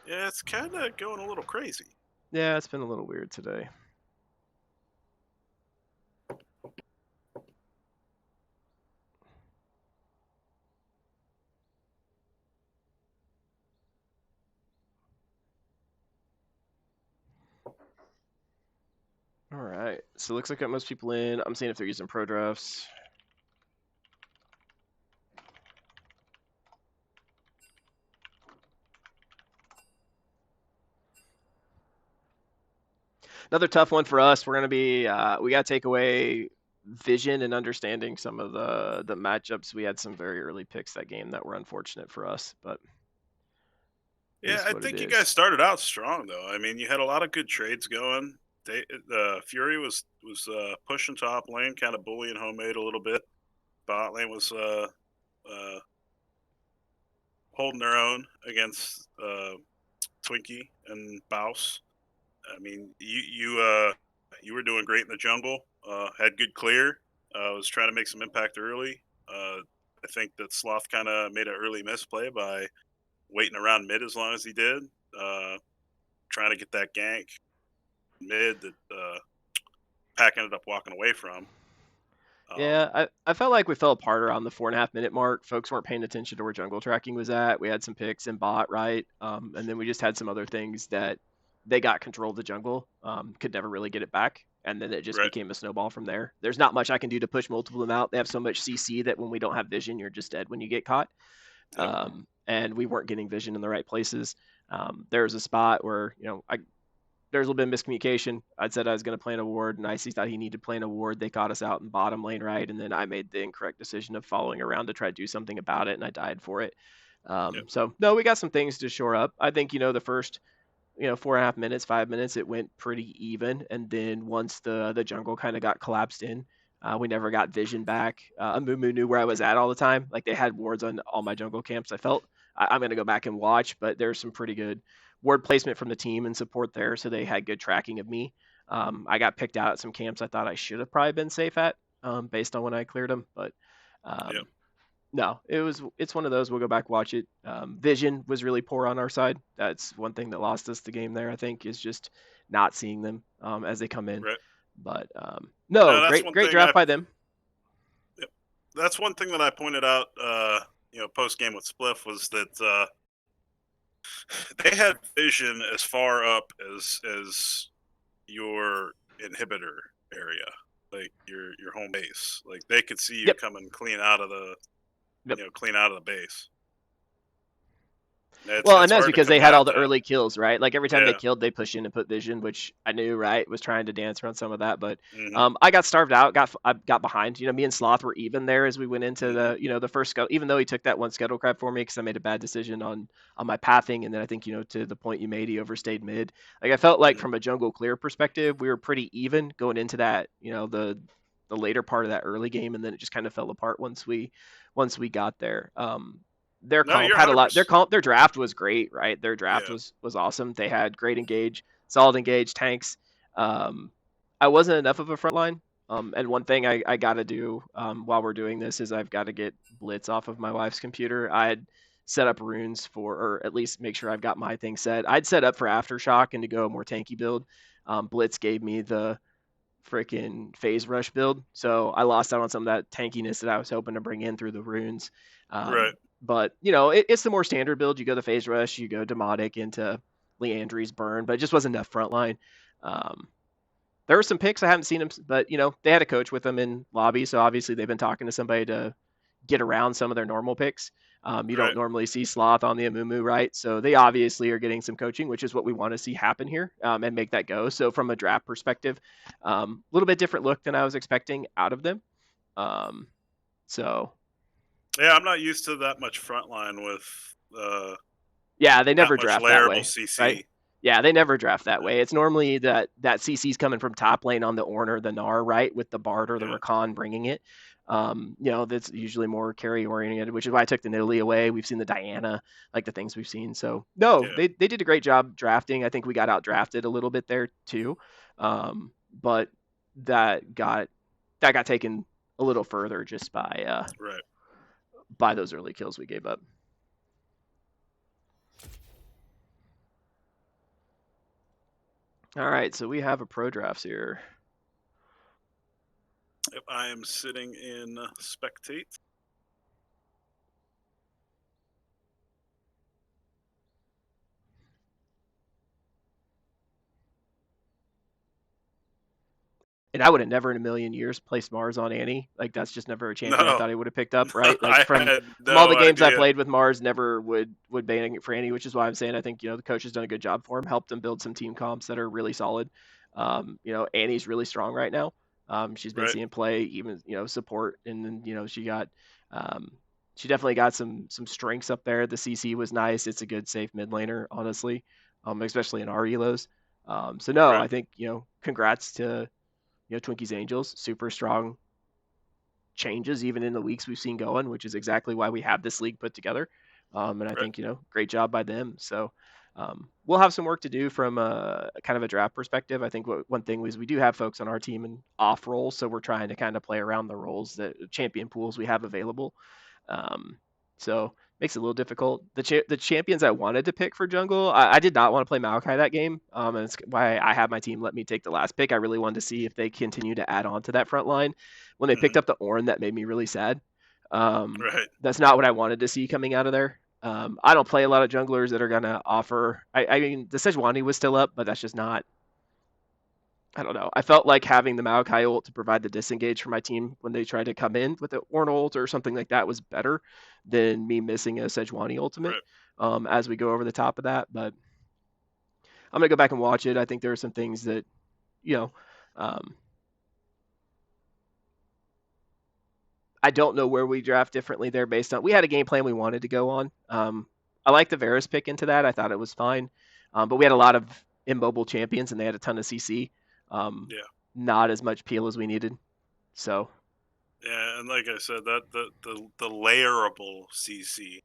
Yeah, it's kind of going a little crazy. Yeah, it's been a little weird today. All right. So it looks like got most people in. I'm seeing if they're using pro drafts. Another tough one for us. We're gonna be we gotta take away vision and understanding some of the matchups. We had some very early picks that game that were unfortunate for us, but Yeah, is I what it think you is. guys started out strong though. I mean, you had a lot of good trades going. Fury was pushing top lane, kind of bullying homemade a little bit. Bot lane was uh, holding their own against Twinkie and Baus. I mean, you were doing great in the jungle. Had good clear. Was trying to make some impact early. I think that Sloth kind of made an early misplay by waiting around mid as long as he did. Trying to get that gank mid that Pack ended up walking away from. Yeah, I felt like we fell apart around the 4.5 minute mark. Folks weren't paying attention to where jungle tracking was at. We had some picks in bot, right? And then we just had some other things that they got control of the jungle, could never really get it back. And then it just Right. became a snowball from there. There's not much I can do to push multiple of them out. They have so much CC that when we don't have vision, you're just dead when you get caught. Yep. And we weren't getting vision in the right places. There was a spot where, there's a little bit of miscommunication. I said I was going to play an award, and Icy thought he needed to play an award. They caught us out in bottom lane, right? And then I made the incorrect decision of following around to try to do something about it, and I died for it. Yep. So, no, we got some things to shore up. I think, the first, 4.5 minutes, 5 minutes, it went pretty even. And then once the jungle kind of got collapsed in, we never got vision back. Amumu knew where I was at all the time. Like, they had wards on all my jungle camps, I felt. I'm going to go back and watch, but there's some pretty good ward placement from the team and support there, so they had good tracking of me. I got picked out at some camps I thought I should have probably been safe at, based on when I cleared them. But Yep. no, it's one of those. We'll go back watch it. Vision was really poor on our side. That's one thing that lost us the game there. I think is just not seeing them as they come in. Right. But No, no, that's great one great thing draft by them. Yep. That's one thing that I pointed out. Post game with Spliff was that they had vision as far up as your inhibitor area, like your home base. Like they could see you Yep. coming clean out of the Yep. clean out of the base. It's Well, and that's hard to because they had all combat the that. early kills, right? Like every time they Yeah. killed, they push in and put vision, which I knew, right? Was trying to dance around some of that, but Hmm. I got starved out, I got behind. Me and Sloth were even there as we went into Hmm. the first scuttle. Even though he took that one scuttle crab for me because I made a bad decision on my pathing, and then I think to the point you made, he overstayed mid. Like I felt like Hmm. from a jungle clear perspective, we were pretty even going into that. The later part of that early game, and then it just kind of fell apart once we got there. Their No, comp you're had a 100. lot. Their draft was great, right? Their draft Yeah. was awesome. They had great engage, solid engage tanks. I wasn't enough of a front line. And one thing I got to do while we're doing this is I've got to get Blitz off of my wife's computer. I had set up runes or at least make sure I've got my thing set. I'd set up for Aftershock and to go a more tanky build. Blitz gave me the freaking phase rush build, so I lost out on some of that tankiness that I was hoping to bring in through the runes. Right. But it's the more standard build. You go the phase rush, you go Demotic into Leandry's burn, but it just wasn't enough frontline. There were some picks I haven't seen them, but they had a coach with them in lobby, so obviously they've been talking to somebody to get around some of their normal picks. You don't Right. normally see Sloth on the Amumu, right? So they obviously are getting some coaching, which is what we want to see happen here, and make that go. So from a draft perspective, a little bit different look than I was expecting out of them. So Yeah, I'm not used to that much frontline with yeah, they that never much draft that layerable way, right? CC. Yeah, they never draft that Yeah. way. It's normally that CC's coming from top lane on the Ornn or the Gnar, right, with the Bard or the Yeah. Rakan bringing it. That's usually more carry oriented, which is why I took the Nidalee away. We've seen the Diana, like the things we've seen. So no, Yeah. they did a great job drafting. I think we got out drafted a little bit there too, but that got taken a little further just Right. by those early kills we gave up. All right, so we have a pro drafts here. If I am sitting in spectate. And I would have never in a million years placed Mars on Annie. Like that's just never a champion I No, thought he would have picked up, right? Like I from had all no the games I idea. played with Mars, never would ban it for Annie, which is why I'm saying I think the coach has done a good job for him, helped him build some team comps that are really solid. Annie's really strong right now. She's been Right, seeing play, even support, and then she got she definitely got some strengths up there. The CC was nice. It's a good safe mid laner, honestly, especially in our elos. So no, right. I think congrats to Twinkies Angels, super strong changes even in the weeks we've seen going, which is exactly why we have this league put together. And I Right. think great job by them. So we'll have some work to do from a kind of a draft perspective. I think one thing is we do have folks on our team in off roles, so we're trying to kind of play around the roles that champion pools we have available. So makes it a little difficult. The champions I wanted to pick for jungle, I did not want to play Maokai that game, and it's why I had my team let me take the last pick. I really wanted to see if they continue to add on to that front line. When they picked Hmm. up the Ornn, that made me really sad. Right. That's not what I wanted to see coming out of there. I don't play a lot of junglers that are gonna offer. I mean, the Sejuani was still up, but that's just not. I don't know. I felt like having the Maokai ult to provide the disengage for my team when they tried to come in with the Ornn ult or something like that was better than me missing a Sejuani ultimate Right. as we go over the top of that. But I'm going to go back and watch it. I think there are some things that, you know, um, I don't know where we draft differently there based on. We had a game plan we wanted to go on. I like the Varus pick into that. I thought it was fine. But we had a lot of immobile champions and they had a ton of CC. Um, Yeah. Not as much peel as we needed. So Yeah, and like I said, that the layerable CC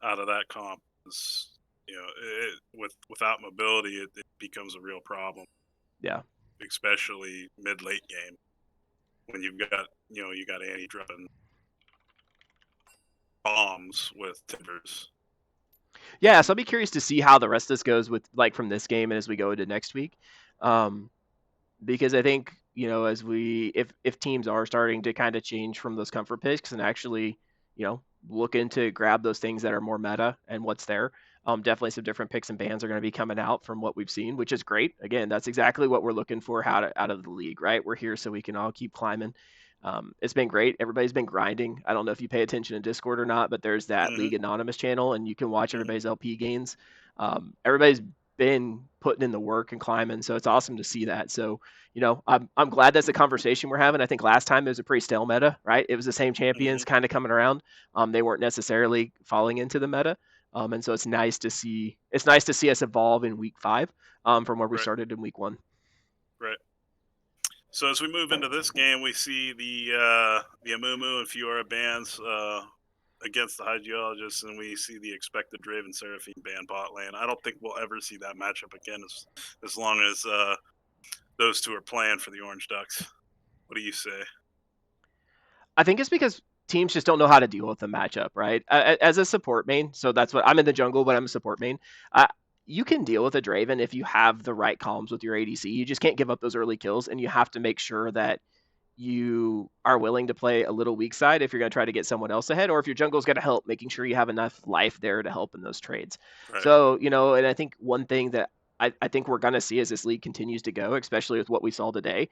out of that comp is, without mobility, it becomes a real problem, yeah. especially mid late game when you got Annie dropping bombs with timbers. Yeah, so I'll be curious to see how the rest of this goes with like from this game and as we go into next week. Um, because I think, as if teams are starting to kind of change from those comfort picks and actually, looking to grab those things that are more meta and what's there. Definitely some different picks and bans are going to be coming out from what we've seen, which is great. Again, that's exactly what we're looking for out of the league, right? We're here so we can all keep climbing. It's been great. Everybody's been grinding. I don't know if you pay attention in Discord or not, but there's that Hmm. League Anonymous channel, and you can watch Hmm. everybody's LP gains. Everybody's been putting in the work and climbing, so it's awesome to see that. So, I'm glad that's the conversation we're having. I think last time it was a pretty stale meta, right? It was the same Hmm. champions kind of coming around. They weren't necessarily falling into the meta. And so it's nice to see. It's nice to see us evolve in week 5 from where we Right. started in week 1. Right. So as we move into this game, we see the Amumu and Fiora bans against the Hygeologists, and we see the expected Draven Seraphine ban bot lane. I don't think we'll ever see that matchup again as long as those two are playing for the Orange Ducks. What do you say? I think it's because teams just don't know how to deal with the matchup, right? As a support main, so that's what I'm in the jungle, but I'm a support main. You can deal with a Draven if you have the right comms with your ADC. You just can't give up those early kills, and you have to make sure that you are willing to play a little weak side if you're going to try to get someone else ahead, or if your jungle's going to help, making sure you have enough life there to help in those trades. Right. So, and I think one thing that I think we're going to see as this league continues to go, especially with what we saw today,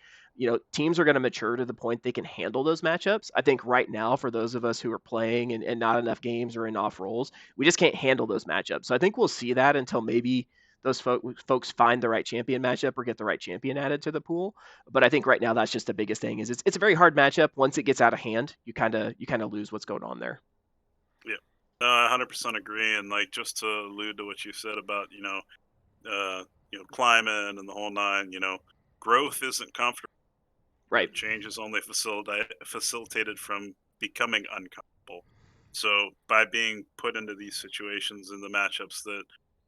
teams are going to mature to the point they can handle those matchups. I think right now, for those of us who are playing and not enough games or in off roles, we just can't handle those matchups. So I think we'll see that until maybe those folks find the right champion matchup or get the right champion added to the pool. But I think right now that's just the biggest thing is it's a very hard matchup. Once it gets out of hand, you kind of lose what's going on there. Yeah. I 100% agree. And like just to allude to what you said about climbing and the whole nine. Growth isn't comfortable. Right. Change is only facilitated from becoming uncomfortable. So by being put into these situations in the matchups that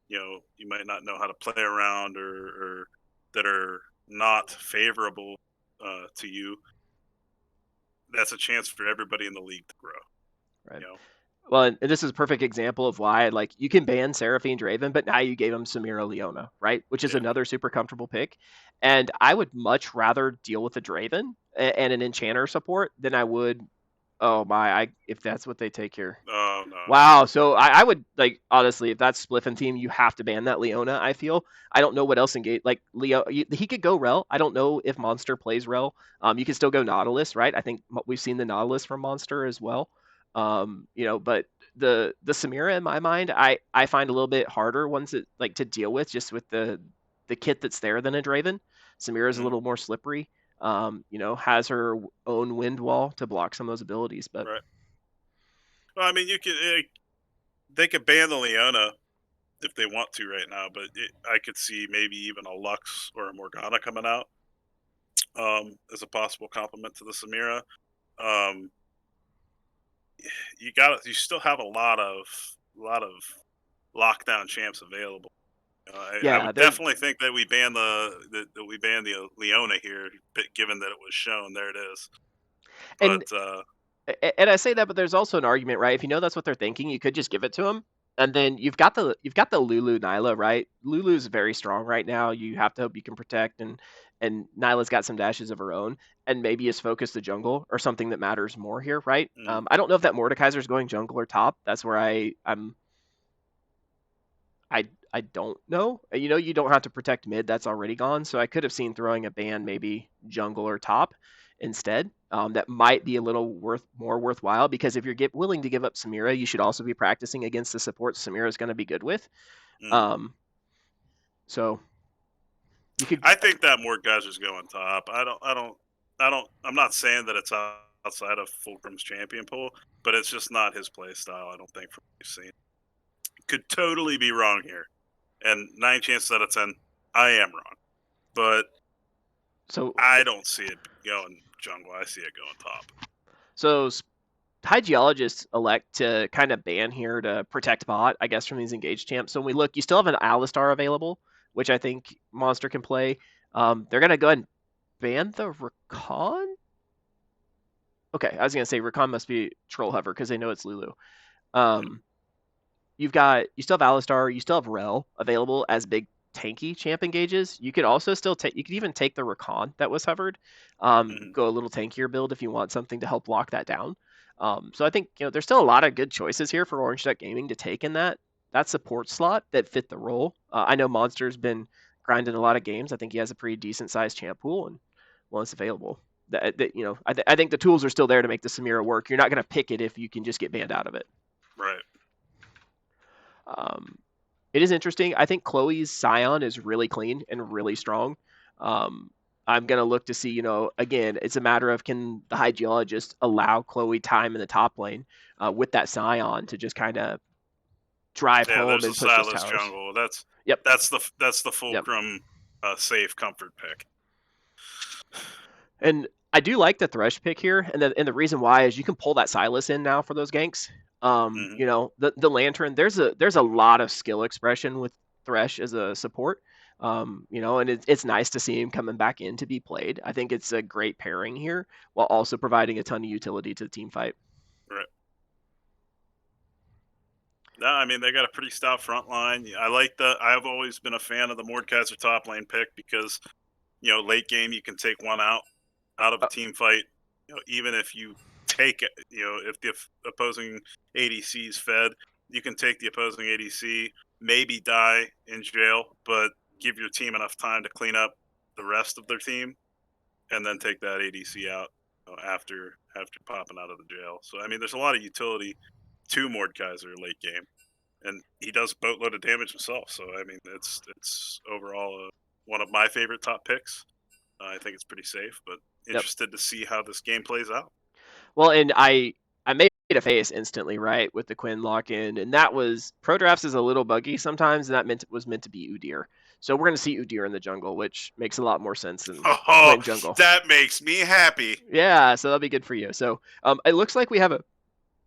you might not know how to play around or that are not favorable to you, that's a chance for everybody in the league to grow. Right. You know? Well, and this is a perfect example of why, like, you can ban Seraphine Draven, but now you gave him Samira Leona, right? Which is Yeah. another super comfortable pick. And I would much rather deal with a Draven and an Enchanter support than I would Oh my! If that's what they take here. Oh no. Wow. So I would like honestly, if that's Spliffin team, you have to ban that Leona. I feel. I don't know what else engage. Like Leo, he could go Rel. I don't know if Monster plays Rel. You can still go Nautilus, right? I think we've seen the Nautilus from Monster as well. But the Samira in my mind, I find a little bit harder ones that like to deal with just with the kit that's there than a Draven. Samira is a Mhm. little more slippery. Has her own wind wall to block some of those abilities, but. Right. Well, I mean, they could ban the Leona if they want to right now, but I could see maybe even a Lux or a Morgana coming out as a possible complement to the Samira. Um, you still have a lot of lockdown champs available. I Yeah, would they're definitely think that we ban the Leona here, given that it was shown. There it is. But and and I say that, but there's also an argument, right? If you know that's what they're thinking, you could just give it to them, and then you've got the Lulu Nyla, right? Lulu's very strong right now. You have to hope you can protect, and Nyla's got some dashes of her own, and maybe is focused the jungle or something that matters more here, right? mm, I don't know if that Mordekaiser's going jungle or top. That's where I don't know. You don't have to protect mid. That's already gone. So I could have seen throwing a ban maybe jungle or top instead. That might be a little more worthwhile because if you're willing to give up Samira, you should also be practicing against the support Samira is going to be good with. mm. Um, so you could. I think that Mordekaiser's going top. I'm not saying that it's outside of Fulcrum's champion pool, but it's just not his play style. I don't think from what we've seen. Could totally be wrong here, and 9 chances out of 10, I am wrong. But So I don't see it going jungle. I see it going top. so high geologists elect to kind of ban here to protect bot, I guess, from these engaged champs. So when we look, you still have an Alistar available, which I think Monster can play. They're gonna go ahead and ban the Rakan. Okay, I was gonna say Rakan must be Troll Hover because they know it's Lulu. Um, you still have Alistar, you still have Rel available as big tanky champ engages. You could also still take, you could even take the Rakan that was hovered, Mm-hmm. go a little tankier build if you want something to help lock that down. So I think there's still a lot of good choices here for Orange Duck Gaming to take in that support slot that fit the role. I know Monster's been grinding a lot of games. I think he has a pretty decent sized champ pool, and well, it's available. I think the tools are still there to make the Samira work. You're not going to pick it if you can just get banned out of it. Right. Um, it is interesting. I think Chloe's Scion is really clean and really strong. I'm going to look to see, again, it's a matter of can the High Geologist allow Chloe time in the top lane with that Scion to just kind of drive Yeah, home there's a and push those Silas towers. jungle. Yep. That's the Yep. Fulcrum safe comfort pick. And I do like the Thresh pick here, and the reason why is you can pull that Silas in now for those ganks. Mm-hmm. The Lantern. There's a lot of skill expression with Thresh as a support. And it's nice to see him coming back in to be played. I think it's a great pairing here, while also providing a ton of utility to the team fight. Right. No, I mean they got a pretty stout front line. I've always been a fan of the Mordekaiser top lane pick because late game you can take one out of a team fight. Even if you take it, if the opposing ADC is fed, you can take the opposing ADC, maybe die in jail, but give your team enough time to clean up the rest of their team, and then take that ADC out after popping out of the jail. So I mean, there's a lot of utility to Mordekaiser late game, and he does boatload of damage himself. So I mean, it's overall one of my favorite top picks. I think it's pretty safe, but Yep. interested to see how this game plays out. Well, and I made a face instantly, right, with the Quinn lock in, and that was Pro Drafts is a little buggy sometimes, and that was meant to be Udyr. So we're gonna see Udyr in the jungle, which makes a lot more sense than Quinn jungle. That makes me happy. Yeah, so that'll be good for you. So it looks like we have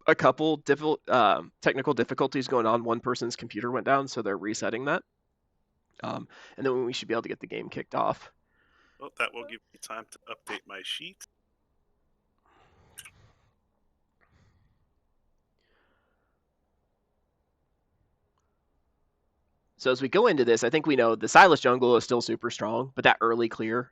a couple technical difficulties going on. One person's computer went down, so they're resetting that. And then we should be able to get the game kicked off. Well, that will give me time to update my sheet. So as we go into this, I think we know the Silas jungle is still super strong, but that early clear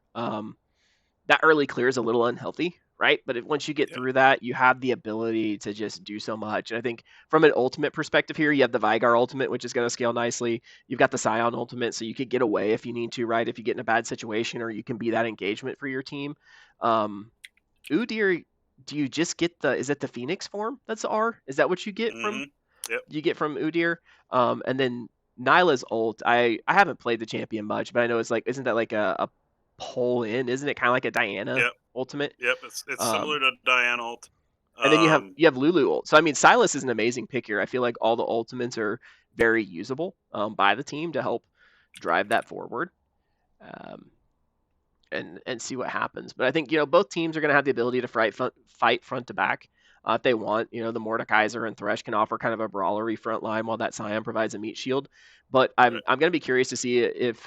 that early clear is a little unhealthy, right? But once you get Yeah. through that, you have the ability to just do so much. And I think from an ultimate perspective here, you have the Vigar ultimate, which is going to scale nicely. You've got the Scion ultimate, so you could get away if you need to, right? If you get in a bad situation, or you can be that engagement for your team. Udyr, do you just get is it the Phoenix form that's R? Is that what you get from Yep. Udyr? And then Nyla's ult, I haven't played the champion much, but I know it's like, isn't that like a pull in? Isn't it kind of like a Diana Yep. ultimate? Yep. It's similar to Diana ult. And then you have Lulu ult. So I mean, Silas is an amazing pick here. I feel like all the ultimates are very usable by the team to help drive that forward. And see what happens. But I think, you know, both teams are going to have the ability to fight front to back if they want. You know, the Mordekaiser and Thresh can offer kind of a brawlery front line while that Scion provides a meat shield. But I'm going to be curious to see if,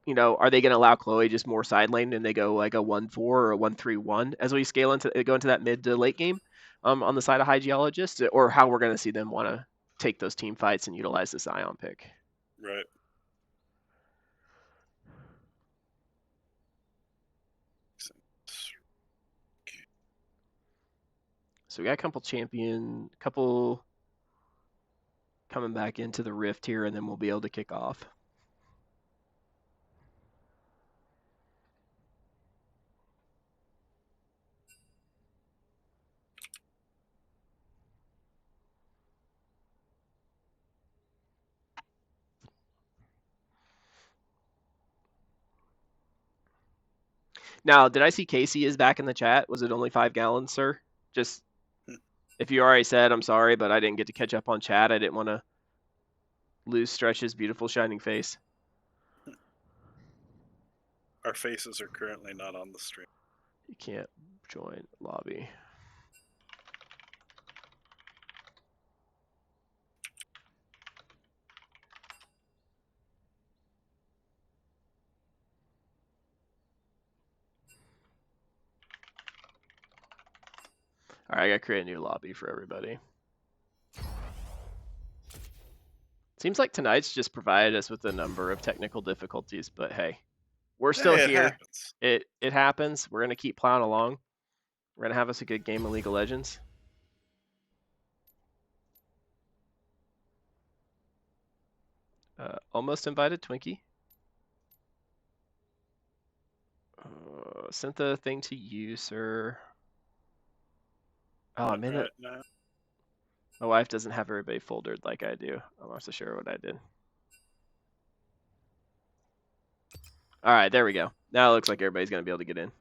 you know, are they going to allow Chloe just more side lane and they go like a 1-4 or a 1-3-1 as we go into that mid to late game on the side of High Geologist, or how we're going to see them want to take those team fights and utilize the Scion pick. Right. So we got a couple coming back into the Rift here, and then we'll be able to kick off. Now, did I see Casey is back in the chat? Was it only 5 gallons, sir? Just, if you already said, I'm sorry, but I didn't get to catch up on chat. I didn't want to lose Stretch's beautiful shining face. Our faces are currently not on the stream. You can't join lobby. All right, I got to create a new lobby for everybody. Seems like tonight's just provided us with a number of technical difficulties, but hey, we're still It here. happens. It happens. We're going to keep plowing along. We're going to have us a good game of League of Legends. Almost invited Twinkie. Sent the thing to you, sir. Oh, I'm in it. No. My wife doesn't have everybody foldered like I do. I'm not so sure what I did. All right, there we go. Now it looks like everybody's going to be able to get in.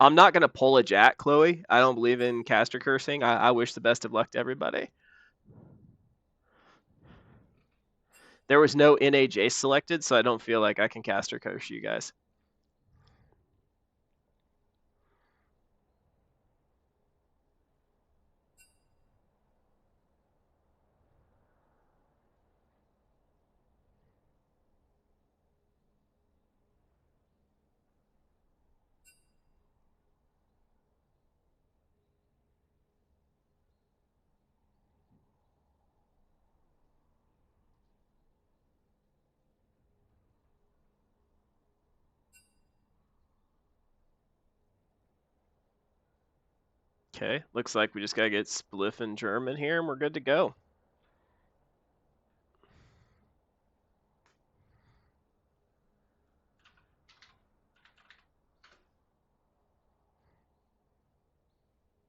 I'm not going to pull a Jack, Chloe. I don't believe in caster cursing. I wish the best of luck to everybody. There was no NAJ selected, so I don't feel like I can caster curse you guys. Okay, looks like we just gotta get Spliff and German here, and we're good to go.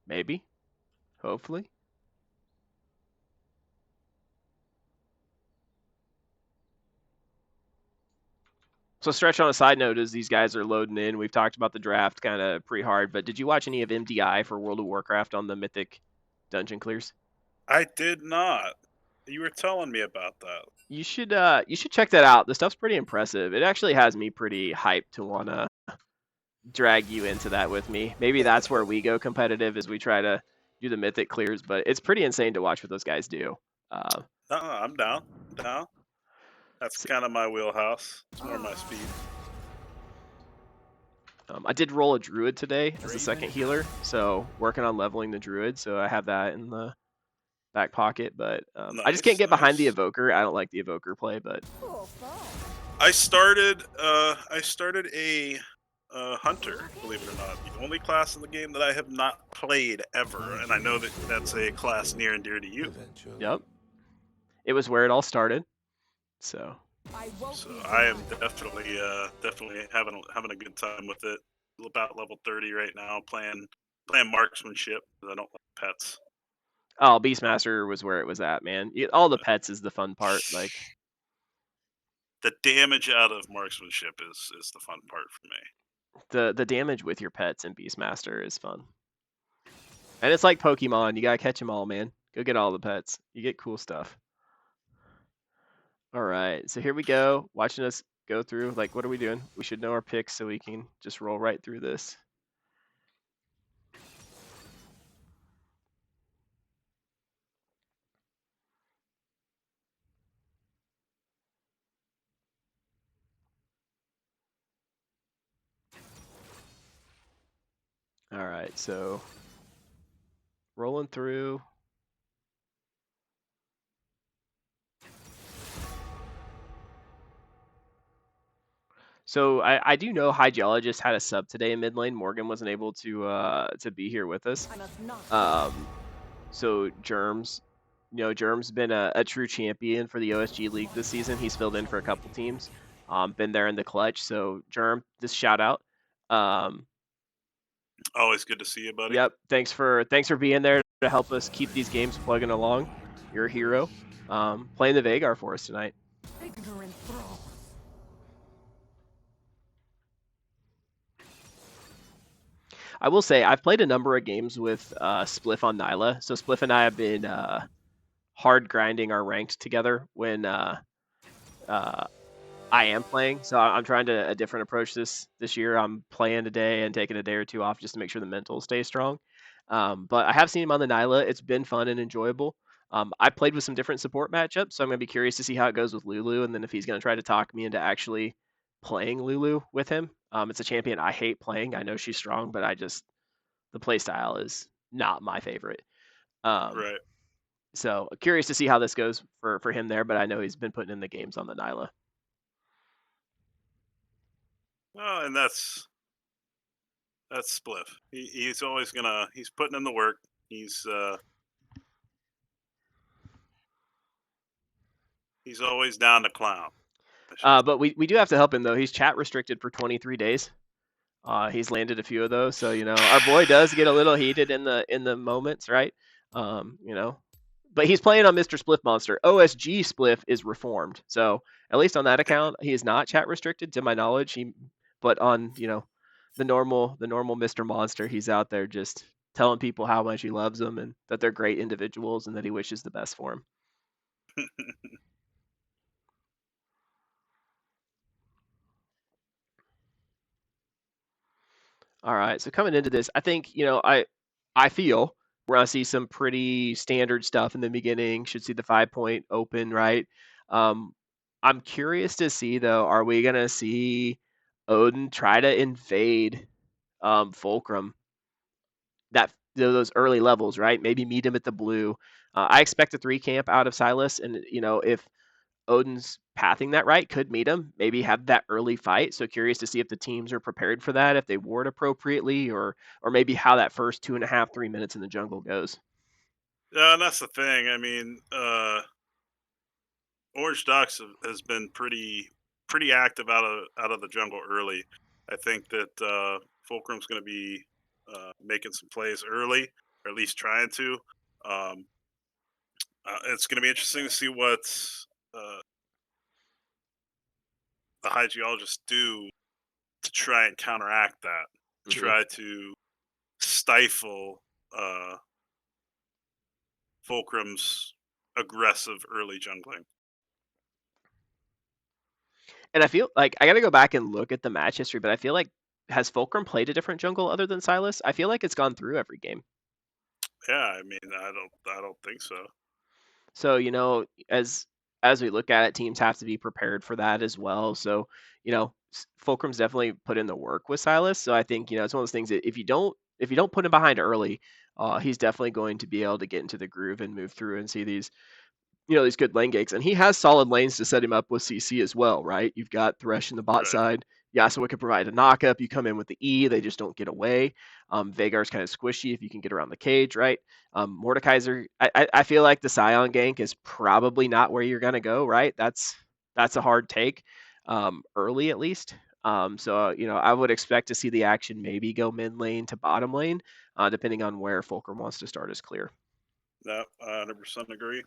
Maybe. Hopefully. So Stretch, on a side note, as these guys are loading in, we've talked about the draft kind of pretty hard, but did you watch any of MDI for World of Warcraft on the Mythic dungeon clears? I did not. You were telling me about that. You should check that out. The stuff's pretty impressive. It actually has me pretty hyped to wanna drag you into that with me. Maybe that's where we go competitive, as we try to do the Mythic clears, but it's pretty insane to watch what those guys do. I'm down. I'm down. That's kind of my wheelhouse. It's more my speed. I did roll a Druid today as a second healer, so working on leveling the Druid, so I have that in the back pocket, but I just can't Nice, get behind the nice. evoker. I don't like the evoker play, but I started a hunter, believe it or not. The only class in the game that I have not played ever, and I know that that's a class near and dear to you. yep, it was where it all started. So So I am definitely having a good time with it. About level 30 right now, playing marksmanship because I don't like pets. oh, Beastmaster was where it was at, man. All the pets is the fun part. Like The damage out of marksmanship is the fun part for me. the damage with your pets in Beastmaster is fun. And it's like Pokemon. You gotta catch them all, man. Go get all the pets. You get cool stuff. All right, so here we go. Watching us go through. Like, what are we doing? We should know our picks so we can just roll right through this. All right, so rolling through. So I do know High Geologist had a sub today in mid lane. Morgan wasn't able to be here with us. So Germs, Germ's been a true champion for the OSG League this season. He's filled in for a couple teams. Been there in the clutch. So Germ, this shout out. Always good to see you, buddy. Yep. Thanks for being there to help us keep these games plugging along. You're a hero. Playing the Vagar for us tonight. I will say I've played a number of games with Spliff on Nyla. So Spliff and I have been hard grinding our ranked together when I am playing. So I'm trying a different approach this year. I'm playing today and taking a day or two off just to make sure the mental stays strong. But I have seen him on the Nyla. It's been fun and enjoyable. I played with some different support matchups, so I'm going to be curious to see how it goes with Lulu, and then if he's going to try to talk me into actually playing Lulu with him. It's a champion I hate playing. I know she's strong, but the play style is not my favorite. Right. So curious to see how this goes for him there, but I know he's been putting in the games on the Nyla. Well, and that's Spliff. He's always he's putting in the work. He's always down to clown. But we do have to help him though. He's chat restricted for 23 days. He's landed a few of those, so our boy does get a little heated in the moments, right? But he's playing on Mr. Spliff Monster. OSG Spliff is reformed, so at least on that account, he is not chat restricted to my knowledge. But on the normal Mr. Monster, he's out there just telling people how much he loves them and that they're great individuals and that he wishes the best for them. All right, so coming into this, I think I feel we're gonna see some pretty standard stuff in the beginning. Should see the 5-point open, right? I'm curious to see though, are we gonna see Odin try to invade Fulcrum those early levels, right? Maybe meet him at the blue. I expect a 3 camp out of Silas, and if Odin's pathing that right, could meet him, maybe have that early fight. So curious to see if the teams are prepared for that, if they ward appropriately, or maybe how that first 2.5, 3 minutes in the jungle goes. Yeah, and that's the thing. I mean, Orange Ducks has been pretty active out of the jungle early. I think that Fulcrum's going to be making some plays early, or at least trying to. It's going to be interesting to see what the High Geologists do to try and counteract that, try to stifle Fulcrum's aggressive early jungling. And I feel like I got to go back and look at the match history, but I feel like has Fulcrum played a different jungle other than Silas? I feel like it's gone through every game. Yeah, I mean, I don't think so. So as we look at it, teams have to be prepared for that as well. So Fulcrum's definitely put in the work with Silas. So I think it's one of those things that if you don't if you don't put him behind early, he's definitely going to be able to get into the groove and move through and see these, these good lane ganks. And he has solid lanes to set him up with CC as well, right? You've got Thresh in the bot Right. side. Yasuo can provide a knockup. You come in with the E, they just don't get away. Veigar's kind of squishy if you can get around the cage, right? Mordekaiser, I feel like the Scion gank is probably not where you're gonna go, right? That's a hard take, early at least. So I would expect to see the action maybe go mid lane to bottom lane, depending on where Fulcrum wants to start his clear. No, I 100% agree.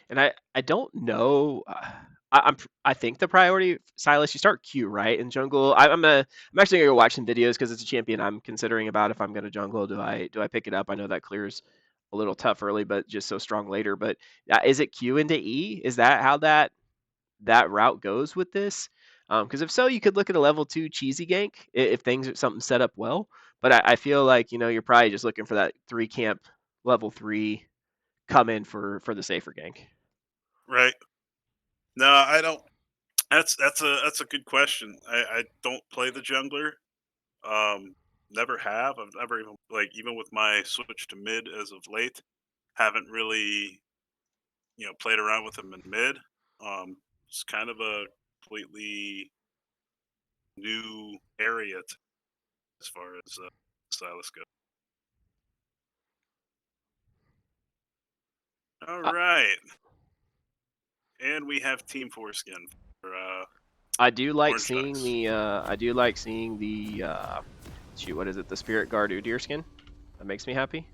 And I don't know. I think the priority, Silas, you start Q, right? In jungle, I'm actually gonna go watch some videos because it's a champion I'm considering about if I'm gonna jungle. Do I pick it up? I know that clears a little tough early, but just so strong later. But is it Q into E? Is that how that route goes with this? Because if so, you could look at a level 2 cheesy gank if things are something set up well. But I feel like you're probably just looking for that 3 camp level 3 come in for the safer gank. Right. No, I don't. That's a good question. I don't play the jungler. Never have. I've never even even with my switch to mid as of late, haven't really played around with him in mid. It's kind of a completely new area as far as Silas goes. All right, and we have Team Foreskin for I do like Orange seeing Ducks. the shoot, what is it? The Spirit Guard Udyr skin. That makes me happy.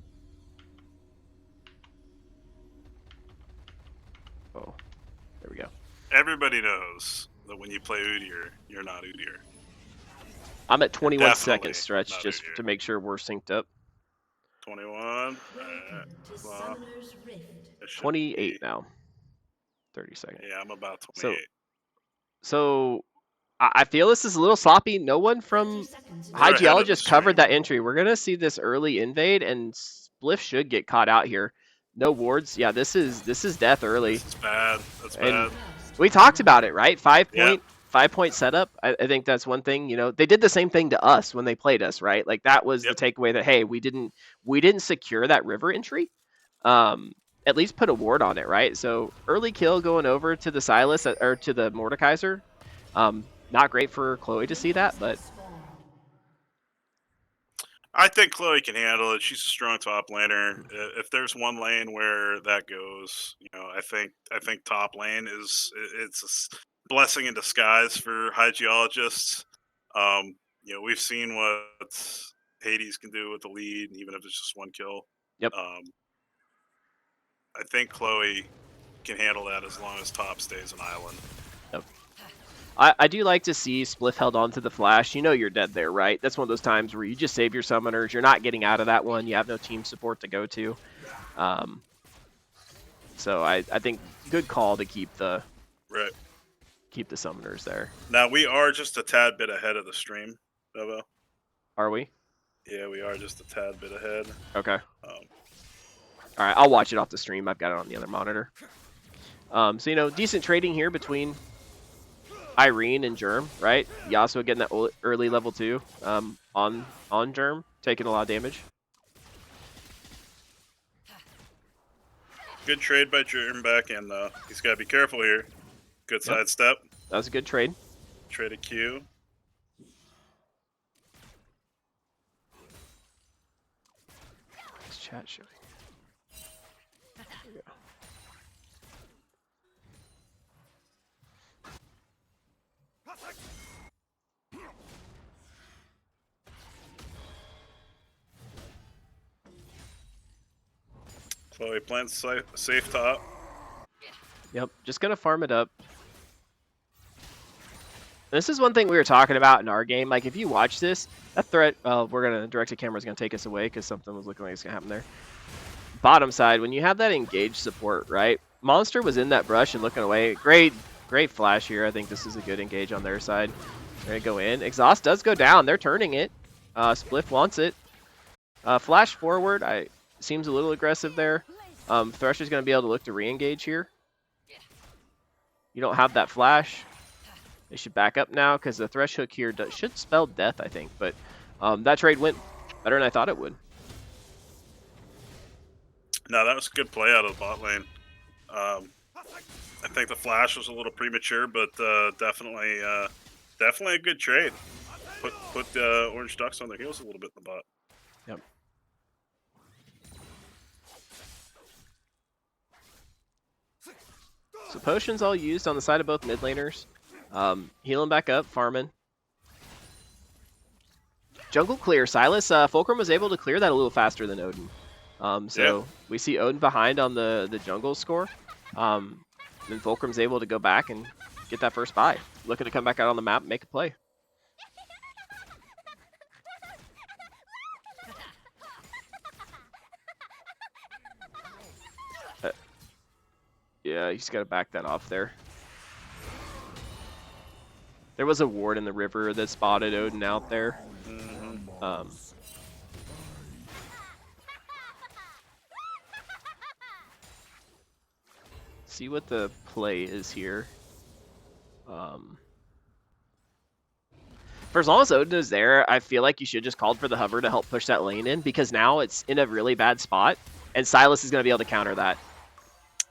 Oh, there we go. Everybody knows that when you play Udyr, you're not Udyr. I'm at 21 Definitely seconds stretch not just Udyr. to make sure we're synced up. 21. Welcome to Well, Summoner's Rift. it should 28 be- now. 30 seconds. Yeah, I'm about 28. So I feel this is a little sloppy. No one 30 from seconds We're ahead of the Hygeologist covered stream. that entry. We're gonna see this early invade, and Spliff should get caught out here. No wards. Yeah, this is death early. This is bad. That's And bad. we talked about it, right? Yeah. 5 point setup. I think that's one thing. They did the same thing to us when they played us, right? Like that was Yep. the takeaway that hey, we didn't secure that river entry. At least put a ward on it, right? So early kill going over to the Silas or to the Mordekaiser. Not great for Chloe to see that, but I think Chloe can handle it. She's a strong top laner. If there's one lane where that goes, I think top lane it's a blessing in disguise for Hygeologists. We've seen what Hades can do with the lead, even if it's just one kill. Yep. I think Chloe can handle that as long as top stays an island. Yep. I do like to see Spliff held on to the flash. You're dead there, right? That's one of those times where you just save your summoners. You're not getting out of that one. You have no team support to go to. So I think good call to keep the summoners there. Now we are just a tad bit ahead of the stream, Bevo. Are we? Yeah, we are just a tad bit ahead. Okay. All right, I'll watch it off the stream. I've got it on the other monitor. So decent trading here between Irene and Germ, right? Yasuo getting that early level 2 on Germ, taking a lot of damage. Good trade by Germ back in, though. He's got to be careful here. Good sidestep. That was a good trade. Trade a Q. What's chat showing? There we go. Chloe plants safe top. Yep, just gonna farm it up. This is one thing we were talking about in our game. Like, if you watch this, that threat, direct to camera is gonna take us away because something was looking like it's gonna happen there. Bottom side, when you have that engaged support, right? Monster was in that brush and looking away. Great flash here. I think this is a good engage on their side. They go in. Exhaust does go down. They're turning it. Spliff wants it. Flash forward. Seems a little aggressive there. Thresher's going to be able to look to re-engage here. You don't have that flash. They should back up now because the Thresh Hook here should spell death, I think. But that trade went better than I thought it would. No, that was a good play out of the bot lane. I think the flash was a little premature, but definitely a good trade. Put Orange Ducks on their heels a little bit in the bot. Yep. So potions all used on the side of both mid laners. Healing back up, farming. Jungle clear. Silas, Fulcrum was able to clear that a little faster than Odin. So we see Odin behind on the jungle score. Then Fulcrum's able to go back and get that first buy. Looking to come back out on the map and make a play. Yeah, he's got to back that off there. There was a ward in the river that spotted Odin out there. See what the play is here. For as long as Odin is there, I feel like you should just called for the hover to help push that lane in, because now it's in a really bad spot, and Silas is going to be able to counter that.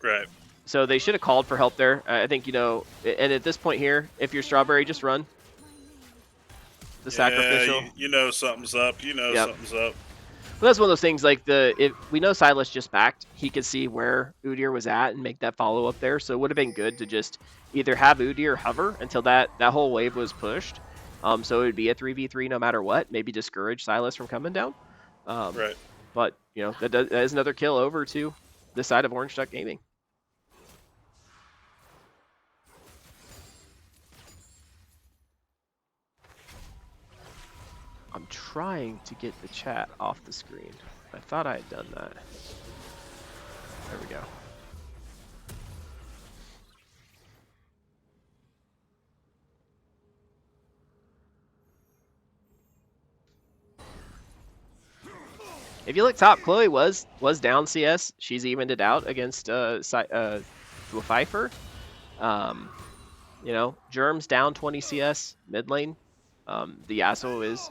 Right. So they should have called for help there. I think, you know, and at this point here, if you're Strawberry, just run. The sacrificial. You know something's up. You know something's up. But that's one of those things, like, if we know Silas just backed, he could see where Udyr was at and make that follow-up there. So it would have been good to just either have Udyr hover until that whole wave was pushed. So it would be a 3v3 no matter what. Maybe discourage Silas from coming down. Right. But, you know, that is another kill over to this side of Orange Duck Gaming. I'm trying to get the chat off the screen. I thought I had done that. There we go. If you look top, Chloe was down CS. She's evened it out against Pfeiffer. You know, Germ's down 20 CS mid lane. The Yasuo is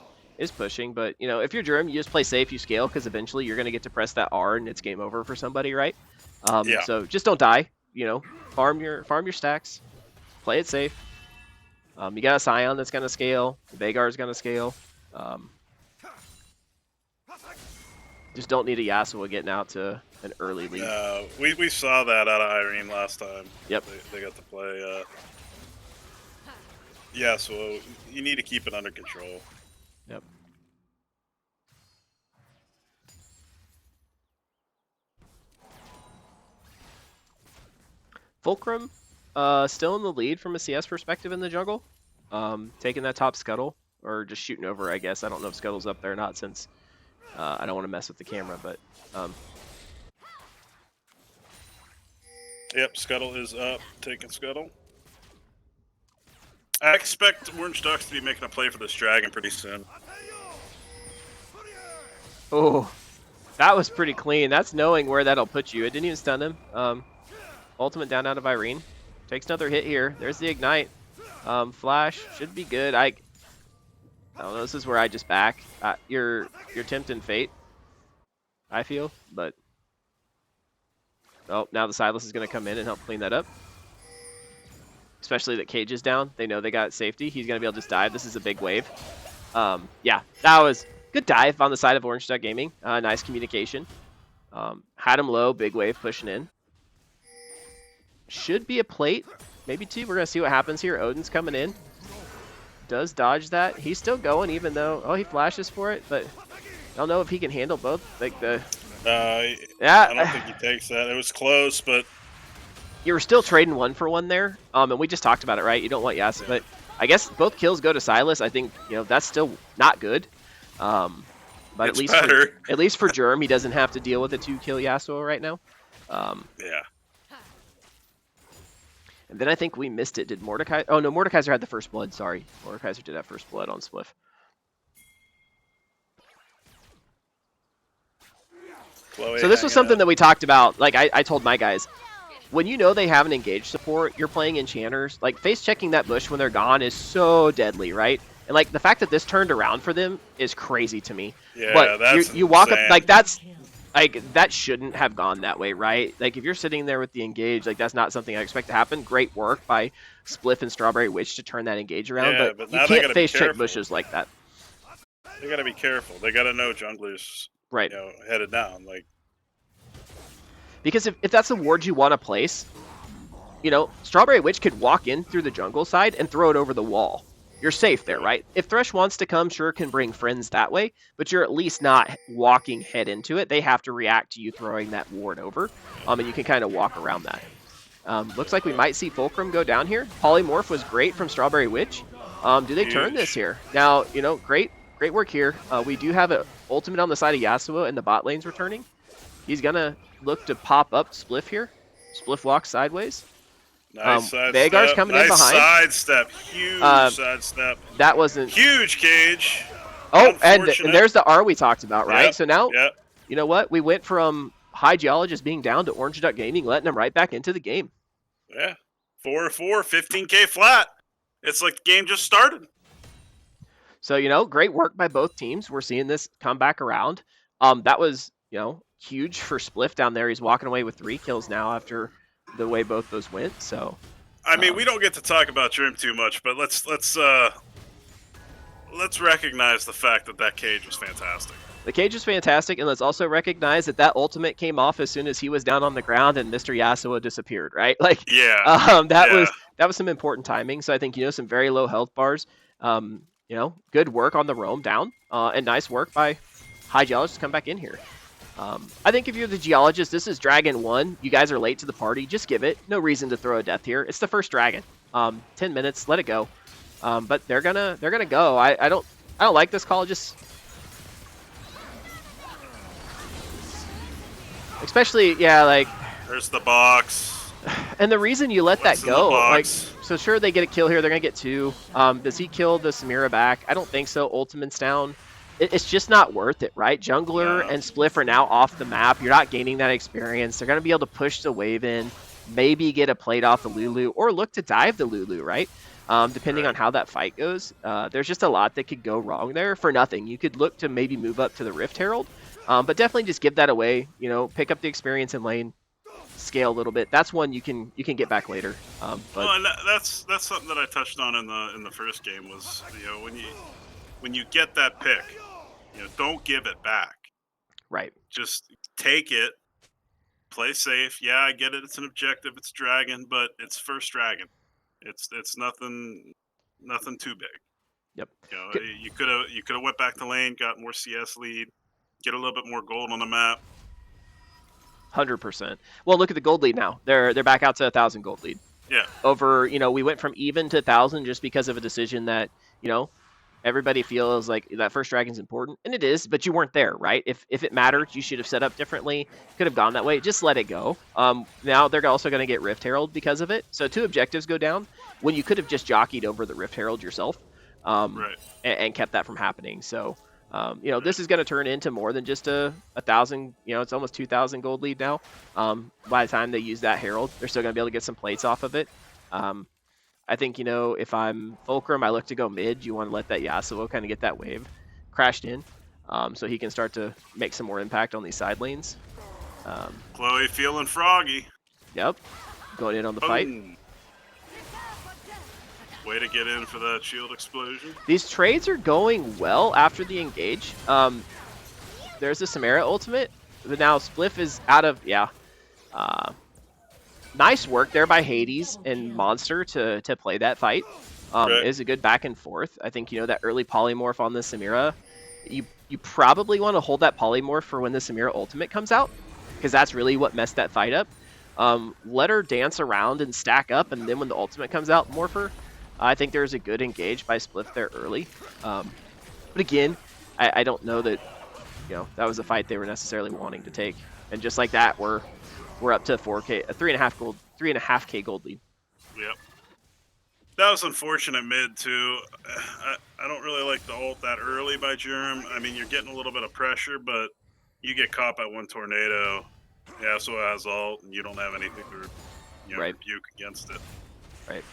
pushing, but you know, if you're Germ, you just play safe, you scale, because eventually you're gonna get to press that R and it's game over for somebody, right? So just don't die. You know, farm your stacks, play it safe. You got a Scion that's gonna scale. The Veigar's gonna scale. Just don't need a Yasuo getting out to an early lead. We saw that out of Irene last time. Yep. They got to play. Yasuo, you need to keep it under control. Yep. Fulcrum, still in the lead from a CS perspective in the jungle. Taking that top scuttle, or just shooting over, I guess. I don't know if scuttle's up there or not, since I don't want to mess with the camera, but Yep, Scuttle is up, taking Scuttle. I expect Orange Ducks to be making a play for this dragon pretty soon. oh, that was pretty clean. That's knowing where that'll put you. It didn't even stun him. Ultimate down out of Irene. Takes another hit here. There's the ignite. Flash should be good. I don't know. This is where I just back. You're tempting fate, I feel, but oh, now the Silas is going to come in and help clean that up. Especially that Cage is down. They know they got safety. He's going to be able to just dive. This is a big wave. Yeah, that was good dive on the side of Orange Duck Gaming. Nice communication. Had him low, big wave pushing in. Should be a plate, maybe two. We're going to see what happens here. Odin's coming in. Does dodge that. He's still going, even though, oh, he flashes for it, but I don't know if he can handle both. Like the yeah, I don't think he takes that. It was close, but you were still trading one for one there. And we just talked about it, right? You don't want Yasuo, but I guess both kills go to Silas. I think, you know, that's still not good. But it's better. At least for Germ, he doesn't have to deal with a 2-kill Yasuo right now. Yeah. And then I think we missed it. Did Mordekaiser? Oh, no, Mordekaiser had the first blood. Sorry. Mordekaiser did have first blood on Spliff. Chloe So this was something that we talked about. Like, I told my guys, when you know they have an engaged support, you're playing enchanters. Like face checking that bush when they're gone is so deadly, right? And like the fact that this turned around for them is crazy to me. Yeah, But that's you walk up insane. like that's Kill. like that shouldn't have gone that way, right? Like if you're sitting there with the engage, like that's not something I expect to happen. Great work by Spliff and Strawberry Witch to turn that engage around, Yeah, but but you now they can't gotta be face check careful. bushes like that. They gotta be careful. They gotta know junglers, Right. headed down. Like, Because if that's the ward you want to place, Strawberry Witch could walk in through the jungle side and throw it over the wall. You're safe there, right? If Thresh wants to come, sure, can bring friends that way, but you're at least not walking head into it. They have to react to you throwing that ward over, and you can kind of walk around that. Looks like we might see Fulcrum go down here. Polymorph was great from Strawberry Witch. Do they turn this here? Now, great work here. We do have an ultimate on the side of Yasuo, and the bot lane's returning. He's going to look to pop up Spliff here. Spliff walks sideways. nice sidestep. Veigar's coming in nice behind. sidestep. Huge sidestep. That wasn't... Huge cage. Oh, and Unfortunate. there's the R we talked about, right? Yep, So now, Yep. you know what? We went from High Geologist being down to Orange Duck Gaming, letting them right back into the game. Yeah. 4-4, 15K flat. It's like the game just started. So, great work by both teams. We're seeing this come back around. That was, huge for Spliff down there. He's walking away with 3 kills now after the way both those went. So, I mean, we don't get to talk about Dream too much, but let's recognize the fact that cage was fantastic. the cage is fantastic, and let's also recognize that ultimate came off as soon as he was down on the ground and Mr. Yasuo disappeared, right? Like, Yeah. that was some important timing. So I think, some very low health bars. Good work on the roam down, and nice work by High Geologist to come back in here. I think if you're the Geologist, this is Dragon 1. You guys are late to the party. Just give it. No reason to throw a death here. It's the first Dragon. 10 minutes. Let it go. But they're gonna go. I don't like this call. Just especially like. There's the box. And the reason you let What's that in the go, like, box? so sure they get a kill here. They're gonna get 2. Does he kill the Samira back? I don't think so. Ultimate's down. It's just not worth it, right? Jungler No. and Spliff are now off the map. You're not gaining that experience. They're going to be able to push the wave in, maybe get a plate off the Lulu, or look to dive the Lulu, right? Depending on how that fight goes. There's just a lot that could go wrong there for nothing. You could look to maybe move up to the Rift Herald, but definitely just give that away. Pick up the experience in lane, scale a little bit. That's one you can get back later. But Well, and that's something that I touched on in the first game was when you get that pick, don't give it back. right. Just take it, play safe. Yeah, I get it. It's an objective. It's dragon, but it's first dragon. It's nothing too big. Yep. You could have went back to lane, got more CS lead, get a little bit more gold on the map. 100%. Well, look at the gold lead now. They're back out to 1,000 gold lead. Yeah. Over, we went from even to 1,000 just because of a decision that, everybody feels like that first dragon's important, and it is, but you weren't there, right? If it mattered, you should have set up differently, could have gone that way. Just let it go. Now they're also going to get Rift Herald because of it. So 2 objectives go down when you could have just jockeyed over the Rift Herald yourself, Right. and kept that from happening. So, this is going to turn into more than just a 1,000. It's almost 2,000 gold lead now. By the time they use that Herald, they're still going to be able to get some plates off of it. I think, if I'm Fulcrum, I look to go mid. You want to let that Yasuo kind of get that wave crashed in, so he can start to make some more impact on these side lanes. Chloe feeling froggy. Yep. Going in on the fight. Boom. Way to get in for that shield explosion. These trades are going well after the engage. There's the Samara ultimate, but now Spliff is out of, nice work there by Hades and Monster to play that fight. Right. Is a good back and forth. I think, that early polymorph on the Samira, you probably want to hold that polymorph for when the Samira ultimate comes out, because that's really what messed that fight up. Let her dance around and stack up, and then when the ultimate comes out, morph her. I think there's a good engage by Spliff there early. But again, I don't know that, that was a fight they were necessarily wanting to take. And just like that, we're up to 4K, a 3.5K gold lead. Yep. That was unfortunate mid too. I don't really like the ult that early by Germ. I mean, you're getting a little bit of pressure, but you get caught by one tornado. Yasuo has ult, and you don't have anything Right. rebuke against it. Right.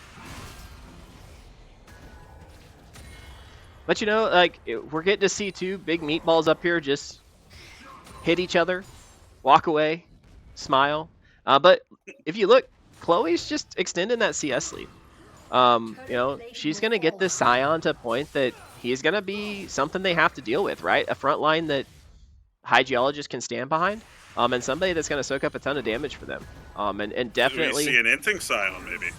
But like we're getting to see two big meatballs up here just hit each other, walk away, smile. But if you look, Chloe's just extending that CS lead. She's gonna get this Scion to a point that he's gonna be something they have to deal with, right? A front line that High Geologist can stand behind, and somebody that's gonna soak up a ton of damage for them. And definitely. Do we see an Inting Scion maybe?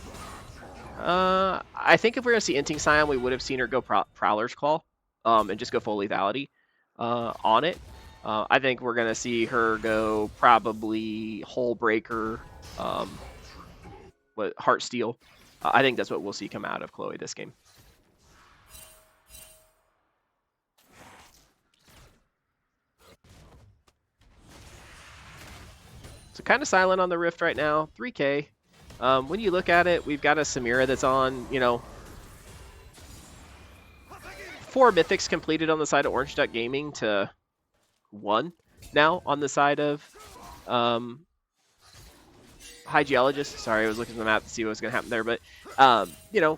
I think if we were to see Inting Scion, we would have seen her go Prowler's Claw, and just go full lethality, on it. I think we're gonna see her go probably Hull Breaker, Heart Steel. I think that's what we'll see come out of Chloe this game. So kind of silent on the Rift right now, 3K. When you look at it, we've got a Samira that's on, 4 Mythics completed on the side of Orange Duck Gaming to 1 now on the side of High Geologist. Sorry, I was looking at the map to see what was going to happen there. But,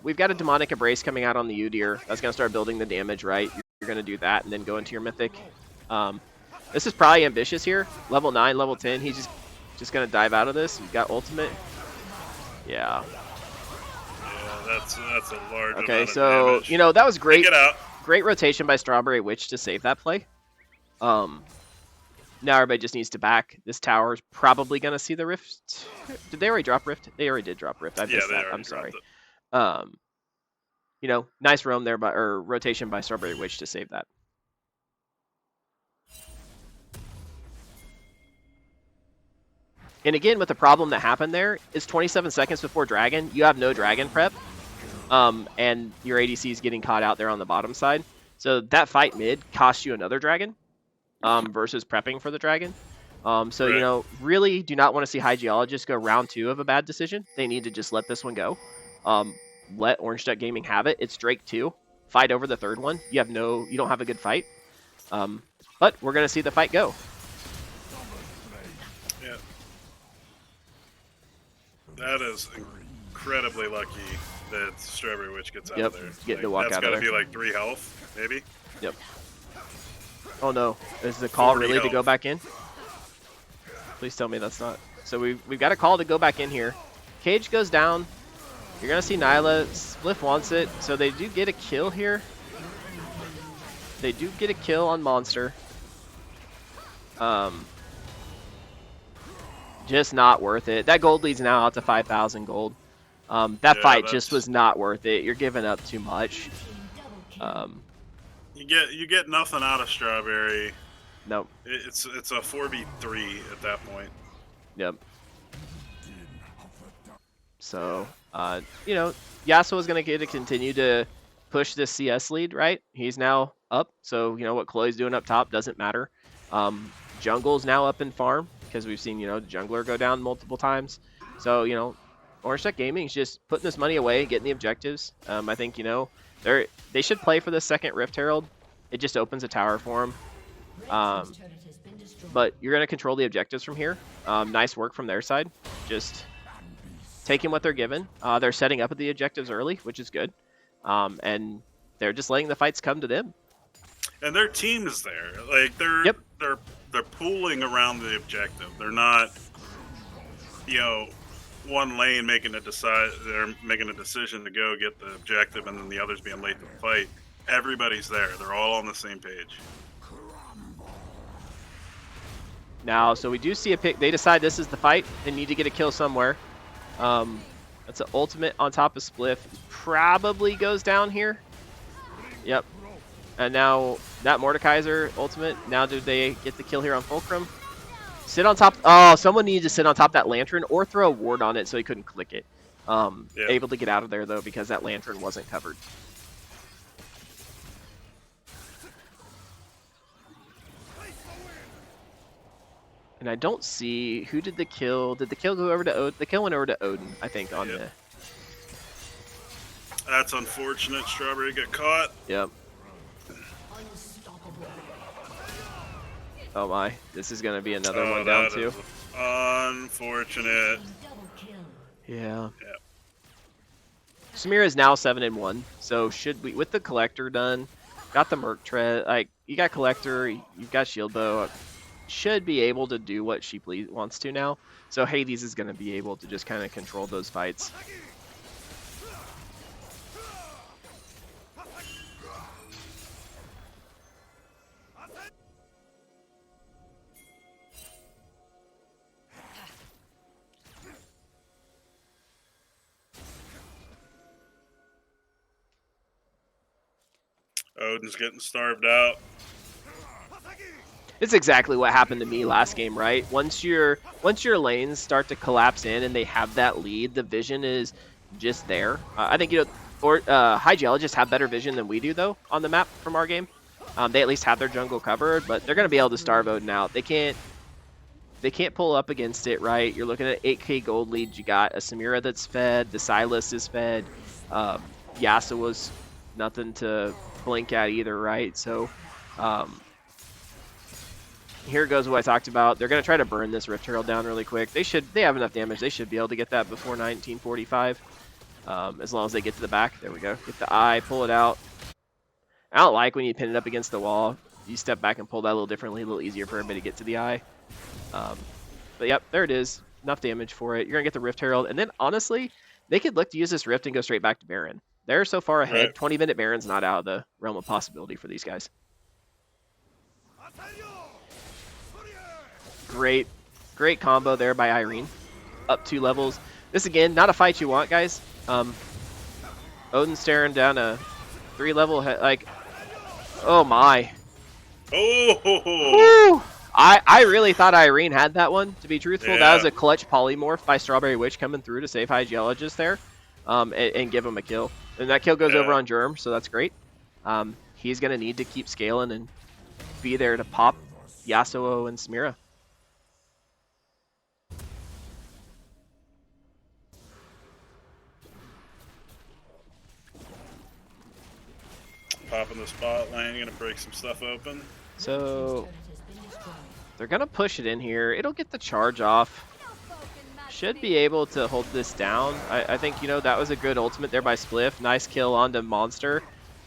we've got a Demonic Embrace coming out on the Udyr. That's going to start building the damage, right? You're going to do that and then go into your Mythic. This is probably ambitious here. Level 9, level 10. He's just going to dive out of this. He's got ultimate. Yeah. Yeah, that's a large Okay, amount of so, damage. that was great. Take it out. Great rotation by Strawberry Witch to save that play. Now everybody just needs to back. This tower is probably going to see the Rift. Did they already drop Rift? They already did drop Rift. I missed that. I'm sorry. Nice roam there or rotation by Strawberry Witch to save that. And again, with the problem that happened there is 27 seconds before Dragon, you have no Dragon prep, and your ADC is getting caught out there on the bottom side. So that fight mid costs you another Dragon, versus prepping for the Dragon. Right. Really do not want to see High Geologist go round 2 of a bad decision. They need to just let this one go. Let Orange Duck Gaming have it. It's Drake 2. Fight over the third one. You don't have a good fight. But we're gonna see the fight go. Yeah. That is incredibly lucky that Strawberry Witch gets out of there. Getting to walk out of there. That's gotta be like 3 health, maybe? Yep. Oh no, is the call really to go back in? Please tell me that's not. So we've got a call to go back in here. Cage goes down. You're gonna see Nyla. Spliff wants it, so they do get a kill here. They do get a kill on Monster. Just not worth it. That gold leads now out to 5,000 gold. That fight just was not worth it. You're giving up too much. You get nothing out of Strawberry. Nope. It's a 4v3 at that point. Yep. So, Yasuo is going to get to continue to push this CS lead, right? He's now up. So, what Chloe's doing up top doesn't matter. Jungle's now up in farm because we've seen, the jungler go down multiple times. So, Orange Duck Gaming's just putting this money away, getting the objectives. I think, they should play for the second Rift Herald. It just opens a tower for them. But you're going to control the objectives from here. Nice work from their side. Just taking what they're given. They're setting up at the objectives early, which is good. And they're just letting the fights come to them. And their team is there. Like they're pooling around the objective. They're not, one lane making a decision to go get the objective, and then the others being late to the fight. Everybody's there. They're all on the same page. Now, so we do see a pick. They decide this is the fight. They need to get a kill somewhere. That's an ultimate on top of Spliff. Probably goes down here. Yep. And now that Mordekaiser ultimate. Now do they get the kill here on Fulcrum? Sit on top. Oh, someone needed to sit on top of that lantern or throw a ward on it so he couldn't click it. Able to get out of there though because that lantern wasn't covered. And I don't see who did the kill. Did the kill go over to Odin? The kill went over to Odin, I think, on the. That's unfortunate. Strawberry got caught. Yep. Oh my, this is gonna be another one down too. Unfortunate. Yeah. Yeah. Samira is now 7-1, so should we, with the collector done, got the Merc Tread, like, you got collector, you've got shield bow, should be able to do what she wants to now. So Hades is going to be able to just kind of control those fights. Odin's getting starved out. It's exactly what happened to me last game, right? Once your lanes start to collapse in and they have that lead, the vision is just there. I think, you know, or High Geologists have better vision than we do, though, on the map from our game. They at least have their jungle covered, but they're going to be able to starve Odin out. They can't pull up against it, right? You're looking at 8k gold lead. You got a Samira that's fed. The Silas is fed. Yasuo's nothing to blink at either, right? So here goes what I talked about. They're going to try to burn this Rift Herald down really quick. They have enough damage. They should be able to get that before 1945. As long as they get to the back. There we go. Get the eye, pull it out. I don't like when you pin it up against the wall. You step back and pull that a little differently, a little easier for everybody to get to the eye. But yep, there it is. Enough damage for it. You're going to get the Rift Herald. And then, honestly, they could look to use this Rift and go straight back to Baron. They're so far ahead. Right. 20-minute Baron's not out of the realm of possibility for these guys. Great combo there by Irene. Up 2 levels. This, again, not a fight you want, guys. Odin staring down a 3-level head. Like, oh my. Oh! Woo! I really thought Irene had that one, to be truthful. Yeah. That was a clutch polymorph by Strawberry Witch coming through to save High Geologist there and give him a kill. And that kill goes over on Germ, so that's great. He's going to need to keep scaling and be there to pop Yasuo and Samira. Popping the spot lane, gonna break some stuff open. So they're going to push it in here. It'll get the charge off. Should be able to hold this down. I think, you know, that was a good ultimate there by Spliff. Nice kill onto Monster.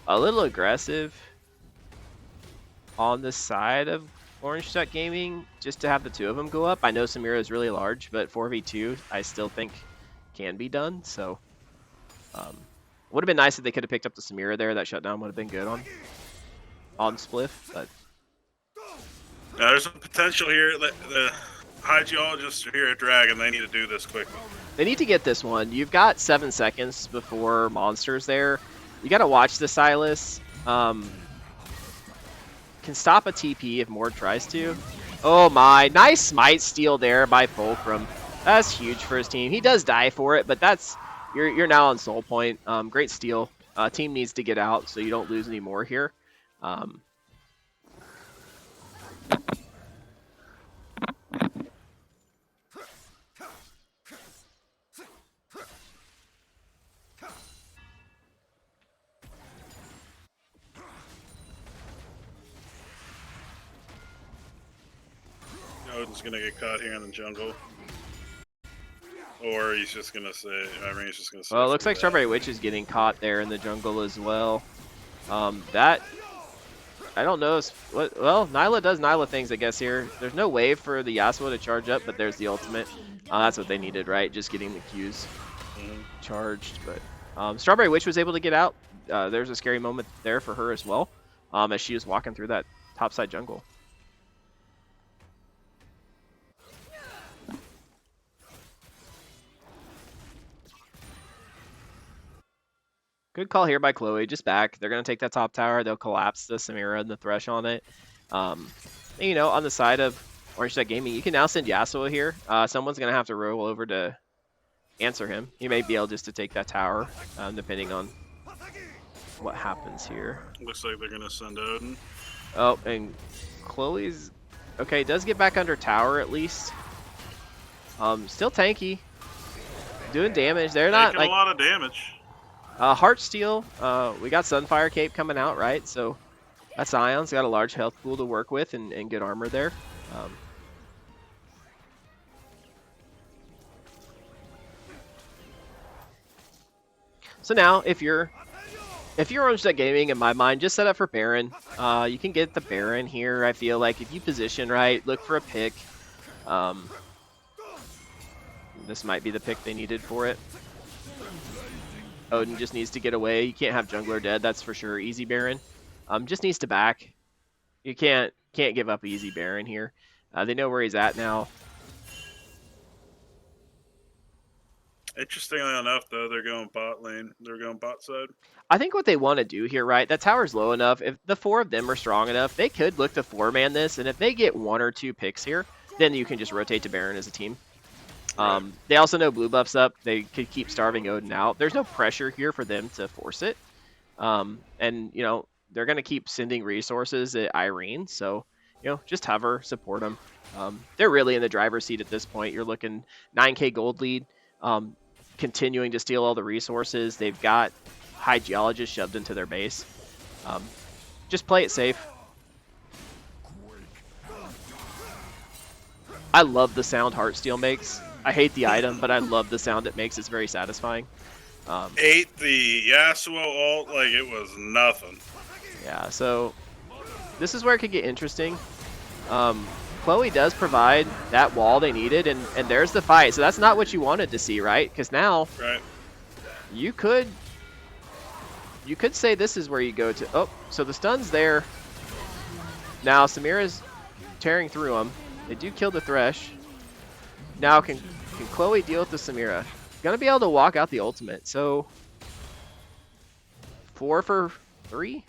A little aggressive on the side of Orange Duck Gaming just to have the two of them go up. I know Samira is really large, but 4v2 I still think can be done. So would have been nice if they could have picked up the Samira there. That shutdown would have been good on Spliff, but There's some potential here. The High Geologists are here at Dragon. They need to do this quickly. they need to get this one. You've got 7 seconds before Monster's there. You got to watch the Silas. Can stop a TP if Mord tries to. Oh my, nice smite steal there by Fulcrum. That's huge for his team. He does die for it, but that's you're now on soul point. Great steal. Team needs to get out so you don't lose any more here. Odin's gonna get caught here in the jungle. Or he's just gonna say, I mean, he's just gonna say. Well, it looks like Strawberry Witch is getting caught there in the jungle as well. That, I don't know. Well, Nyla does Nyla things, I guess, here. There's no wave for the Yasuo to charge up, but there's the ultimate. That's what they needed, right? Just getting the Qs charged. But Strawberry Witch was able to get out. There's a scary moment there for her as well, as she was walking through that topside jungle. Good call here by Chloe, just back. They're going to take that top tower. They'll collapse the Samira and the Thresh on it. And, you know, on the side of Orange Duck Gaming, you can now send Yasuo here. Someone's going to have to roll over to answer him. He may be able just to take that tower, depending on what happens here. Looks like they're gonna send Odin. Oh, and Chloe's... Okay, does get back under tower at least. Still tanky. Doing damage. They're not, Taking like... a lot of damage. Heartsteel, we got Sunfire Cape coming out, right? So that's Ion's got a large health pool to work with and good armor there. So now, if you're Orange Duck Gaming, in my mind, just set up for Baron. You can get the Baron here. I feel like if you position right, look for a pick. This might be the pick they needed for it. Odin just needs to get away. You can't have jungler dead, that's for sure. Easy Baron. Just needs to back. You can't give up easy Baron here. They know where he's at now. Interestingly enough, though, they're going bot lane. They're going bot side. I think what they want to do here, right? That tower's low enough. If the 4 of them are strong enough, they could look to 4-man this, and if they get 1 or 2 picks here, then you can just rotate to Baron as a team. They also know blue buff's up. They could keep starving Odin out. There's no pressure here for them to force it. And, you know, they're going to keep sending resources at Irene. So, you know, just hover, support them. They're really in the driver's seat at this point. You're looking 9k gold lead, continuing to steal all the resources. They've got High Geologist shoved into their base. Just play it safe. I love the sound Heartsteel makes. I hate the item, but I love the sound it makes. It's very satisfying. Ate the Yasuo ult like it was nothing. Yeah, so this is where it could get interesting. Chloe does provide that wall they needed, and there's the fight. So that's not what you wanted to see, right? Because now you could say this is where you go to. Oh, so the stun's there. Now Samira's tearing through them. They do kill the Thresh. Now can Chloe deal with the Samira? Gonna be able to walk out the ultimate. So 4 for 3.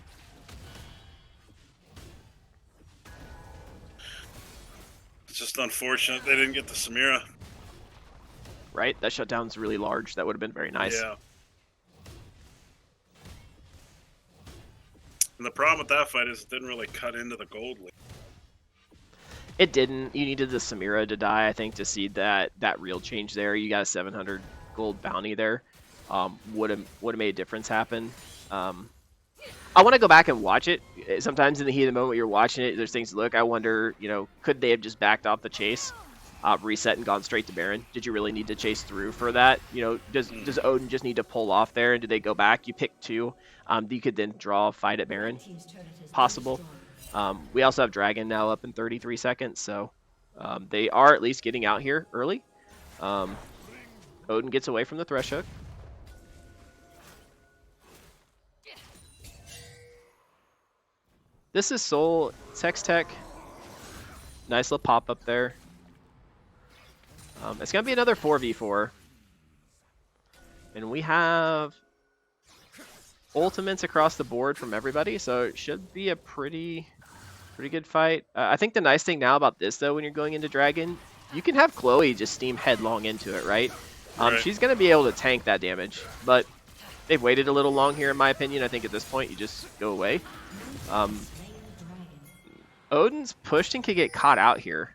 It's just unfortunate they didn't get the Samira. Right, that shutdown's really large. That would have been very nice. Yeah. And the problem with that fight is it didn't really cut into the gold lead. It didn't. You needed the Samira to die, I think, to see that real change there. You got a 700 gold bounty there. Would have made a difference happen. I want to go back and watch it. Sometimes in the heat of the moment you're watching it, there's things to look. I wonder, you know, could they have just backed off the chase, reset and gone straight to Baron? Did you really need to chase through for that? You know, does Odin just need to pull off there? And do they go back? You pick 2. You could then draw a fight at Baron. Possible. We also have Dragon now up in 33 seconds, so they are at least getting out here early. Odin gets away from the Thresh Hook. This is Soul, Tex Tech. Nice little pop up there. It's going to be another 4v4. And we have ultimates across the board from everybody, so it should be a pretty good fight. I think the nice thing now about this, though, when you're going into Dragon, you can have Chloe just steam headlong into it, right? She's going to be able to tank that damage, but they've waited a little long here, in my opinion. I think at this point, you just go away. Odin's pushed and could get caught out here.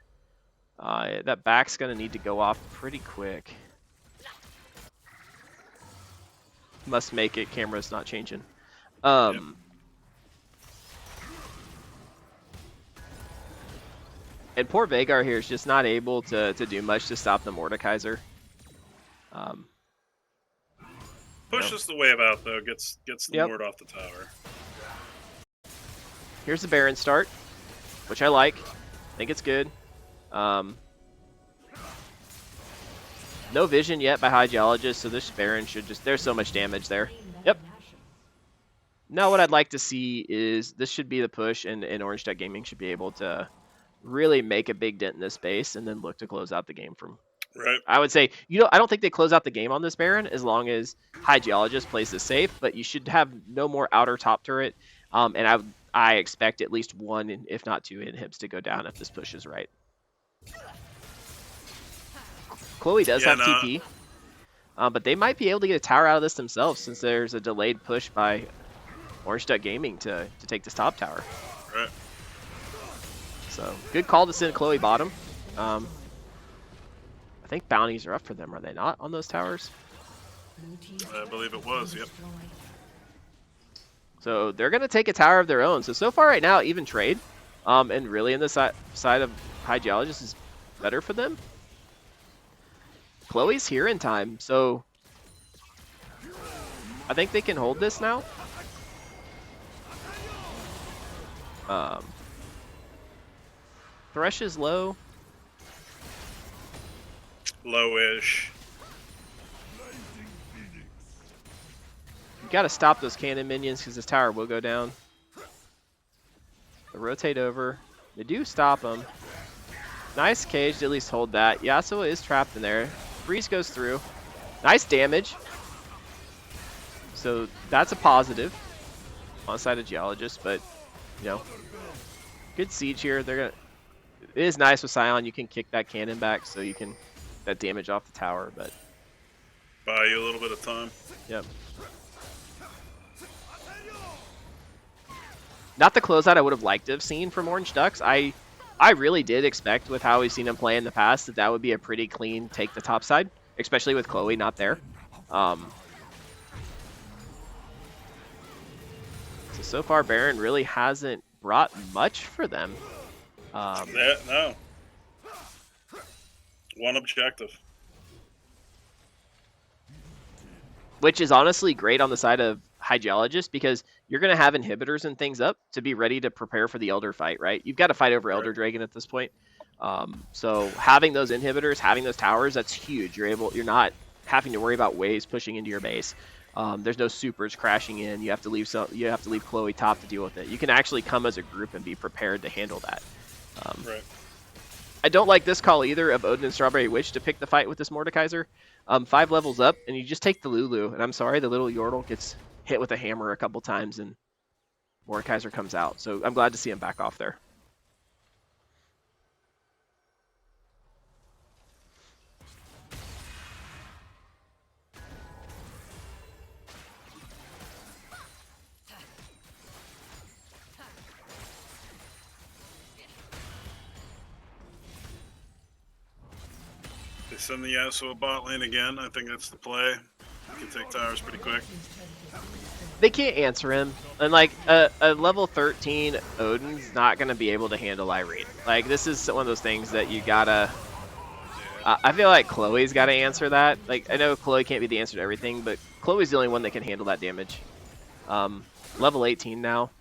That back's going to need to go off pretty quick. Must make it. Camera's not changing. Yep. And poor Veigar here is just not able to do much to stop the Mordekaiser. Pushes the wave out, though. Gets the ward off the tower. Here's the Baron start, which I like. I think it's good. No vision yet by High Geologist, so this Baron should just... There's so much damage there. Yep. Now what I'd like to see is this should be the push, and Orange Duck Gaming should be able to really make a big dent in this space and then look to close out the game from... Right. I would say, you know, I don't think they close out the game on this Baron as long as High Geologist plays this safe, but you should have no more outer top turret, and I expect at least 1, if not 2 inhibs to go down if this push is right. Chloe does have TP, but they might be able to get a tower out of this themselves since there's a delayed push by Orange Duck Gaming to take this top tower. Right. So, good call to send Chloe bottom. I think bounties are up for them, are they not, on those towers? I believe it was, yep. So they're going to take a tower of their own. So far right now, even trade, and really in the side of High Geologist is better for them. Chloe's here in time, so I think they can hold this now. Thresh is low. Lowish. You gotta stop those cannon minions because this tower will go down. They rotate over. They do stop them. Nice cage to at least hold that. Yasuo is trapped in there. Freeze goes through. Nice damage. So that's a positive on side of Geologist, but you know, good siege here. They're gonna. It is nice with Scion. You can kick that cannon back, so you can that damage off the tower. But buy you a little bit of time. yep. Not the closeout I would have liked to have seen from Orange Ducks. I really did expect with how we've seen him play in the past that would be a pretty clean take the top side, especially with Chloe not there. So far, Baron really hasn't brought much for them. No. One objective. Which is honestly great on the side of Hygeologist because you're going to have inhibitors and things up to be ready to prepare for the Elder fight, right? You've got to fight over Elder Dragon at this point. So having those inhibitors, having those towers, that's huge. You're not having to worry about waves pushing into your base. There's no supers crashing in. You have to leave Chloe top to deal with it. You can actually come as a group and be prepared to handle that. Right. I don't like this call either of Odin and Strawberry Witch to pick the fight with this Mordekaiser. 5 levels up, and you just take the Lulu. And I'm sorry, the little Yordle gets hit with a hammer a couple times, and Mordekaiser comes out. So I'm glad to see him back off there. They send the Yasuo bot lane again. I think that's the play. You can take towers pretty quick. They can't answer him. And like a level 13 Odin's not going to be able to handle Irene. Like this is one of those things that you gotta... I feel like Chloe's got to answer that. Like I know Chloe can't be the answer to everything, but Chloe's the only one that can handle that damage. Level 18 now.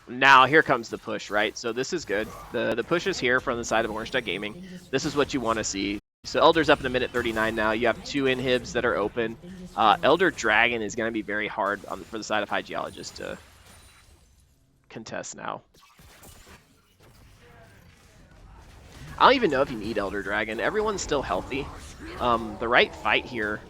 Now here comes the push, right? So this is good. The push is here from the side of Orange Duck Gaming. This is what you want to see. So Elder's up in a minute 39 now. You have 2 inhibs that are open. Elder Dragon is going to be very hard for the side of Hygeologist to contest now. I don't even know if you need Elder Dragon. Everyone's still healthy. The right fight here...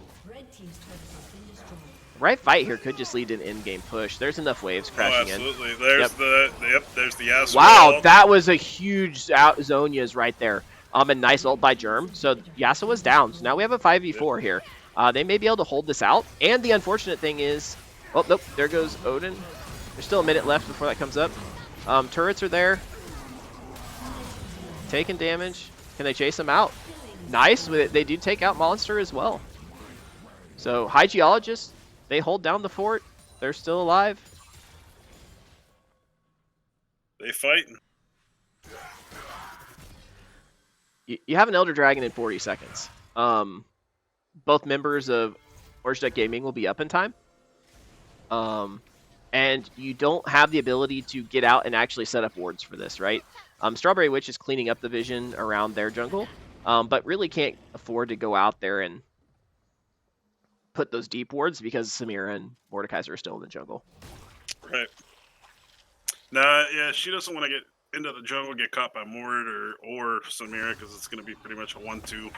Right fight here could just lead to an in-game push. There's enough waves crashing in. Absolutely. There's there's the Yasuo. Wow, wall. that was a huge Zonia's right there. A nice ult by Germ. So Yasuo was down. So now we have a 5v4 here. They may be able to hold this out. And the unfortunate thing is... Oh, nope. There goes Odin. There's still a minute left before that comes up. Turrets are there. Taking damage. Can they chase him out? Nice. They do take out Monster as well. So Hygeologist, they hold down the fort. They're still alive. They fighting. You have an Elder Dragon in 40 seconds. Both members of Orange Duck Gaming will be up in time. And you don't have the ability to get out and actually set up wards for this, right? Strawberry Witch is cleaning up the vision around their jungle, but really can't afford to go out there and put those deep wards because Samira and Mordekaiser are still in the jungle. Right. Nah, yeah, she doesn't want to get into the jungle, get caught by Mord or Samira, because it's going to be pretty much a 1-2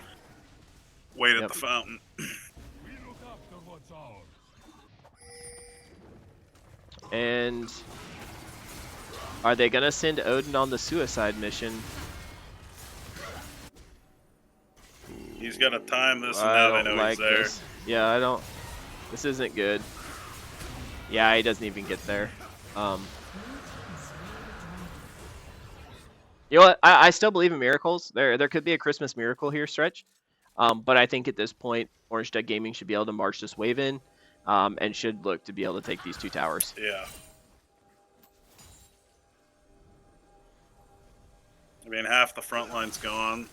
wait at the fountain. And are they going to send Odin on the suicide mission? He's got to time this, and I now they don't know like he's there. this. Yeah, I don't. This isn't good. Yeah, he doesn't even get there. You know what? I still believe in miracles. There could be a Christmas miracle here, Stretch. But I think at this point, Orange Duck Gaming should be able to march this wave in, and should look to be able to take these 2 towers. Yeah. I mean, half the front line's gone.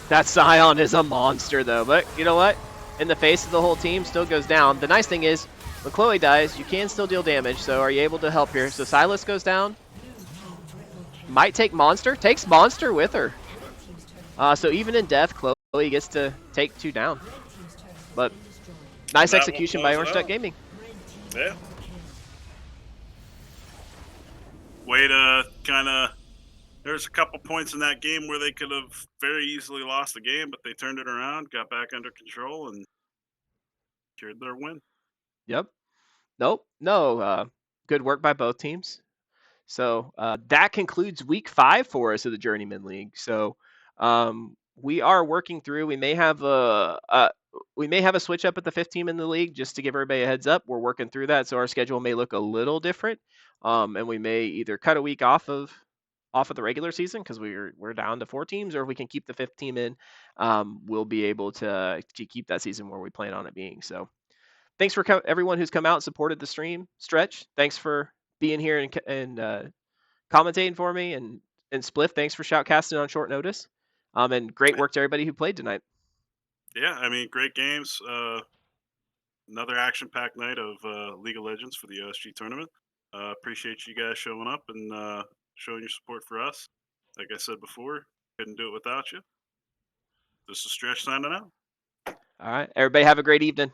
That Scion is a monster, though. But you know what? In the face of the whole team, still goes down. The nice thing is, when Chloe dies, you can still deal damage. So are you able to help here? So Silas goes down. Might take Monster. Takes Monster with her. So even in death, Chloe gets to take 2 down. But nice That will execution by close it Orange Duck out. Gaming. Yeah. Way to kind of. There's a couple points in that game where they could have very easily lost the game, but they turned it around, got back under control, and secured their win. Yep. Nope. No. Good work by both teams. So that concludes week 5 for us of the Journeyman League. So we are working through. We may have a switch up at the 5th team in the league, just to give everybody a heads up. We're working through that, so our schedule may look a little different, and we may either cut a week off of the regular season because we're down to 4 teams, or if we can keep the 5th team in, we'll be able to keep that season where we plan on it being. So thanks for everyone who's come out and supported the stream. Stretch, thanks for being here and commentating for me, and Spliff, thanks for shoutcasting on short notice. And great work to everybody who played tonight. Yeah, I mean, great games. Another action-packed night of League of Legends for the OSG tournament. Appreciate you guys showing up and showing your support for us. Like I said before, couldn't do it without you. This is Stretch signing out. All right, everybody have a great evening.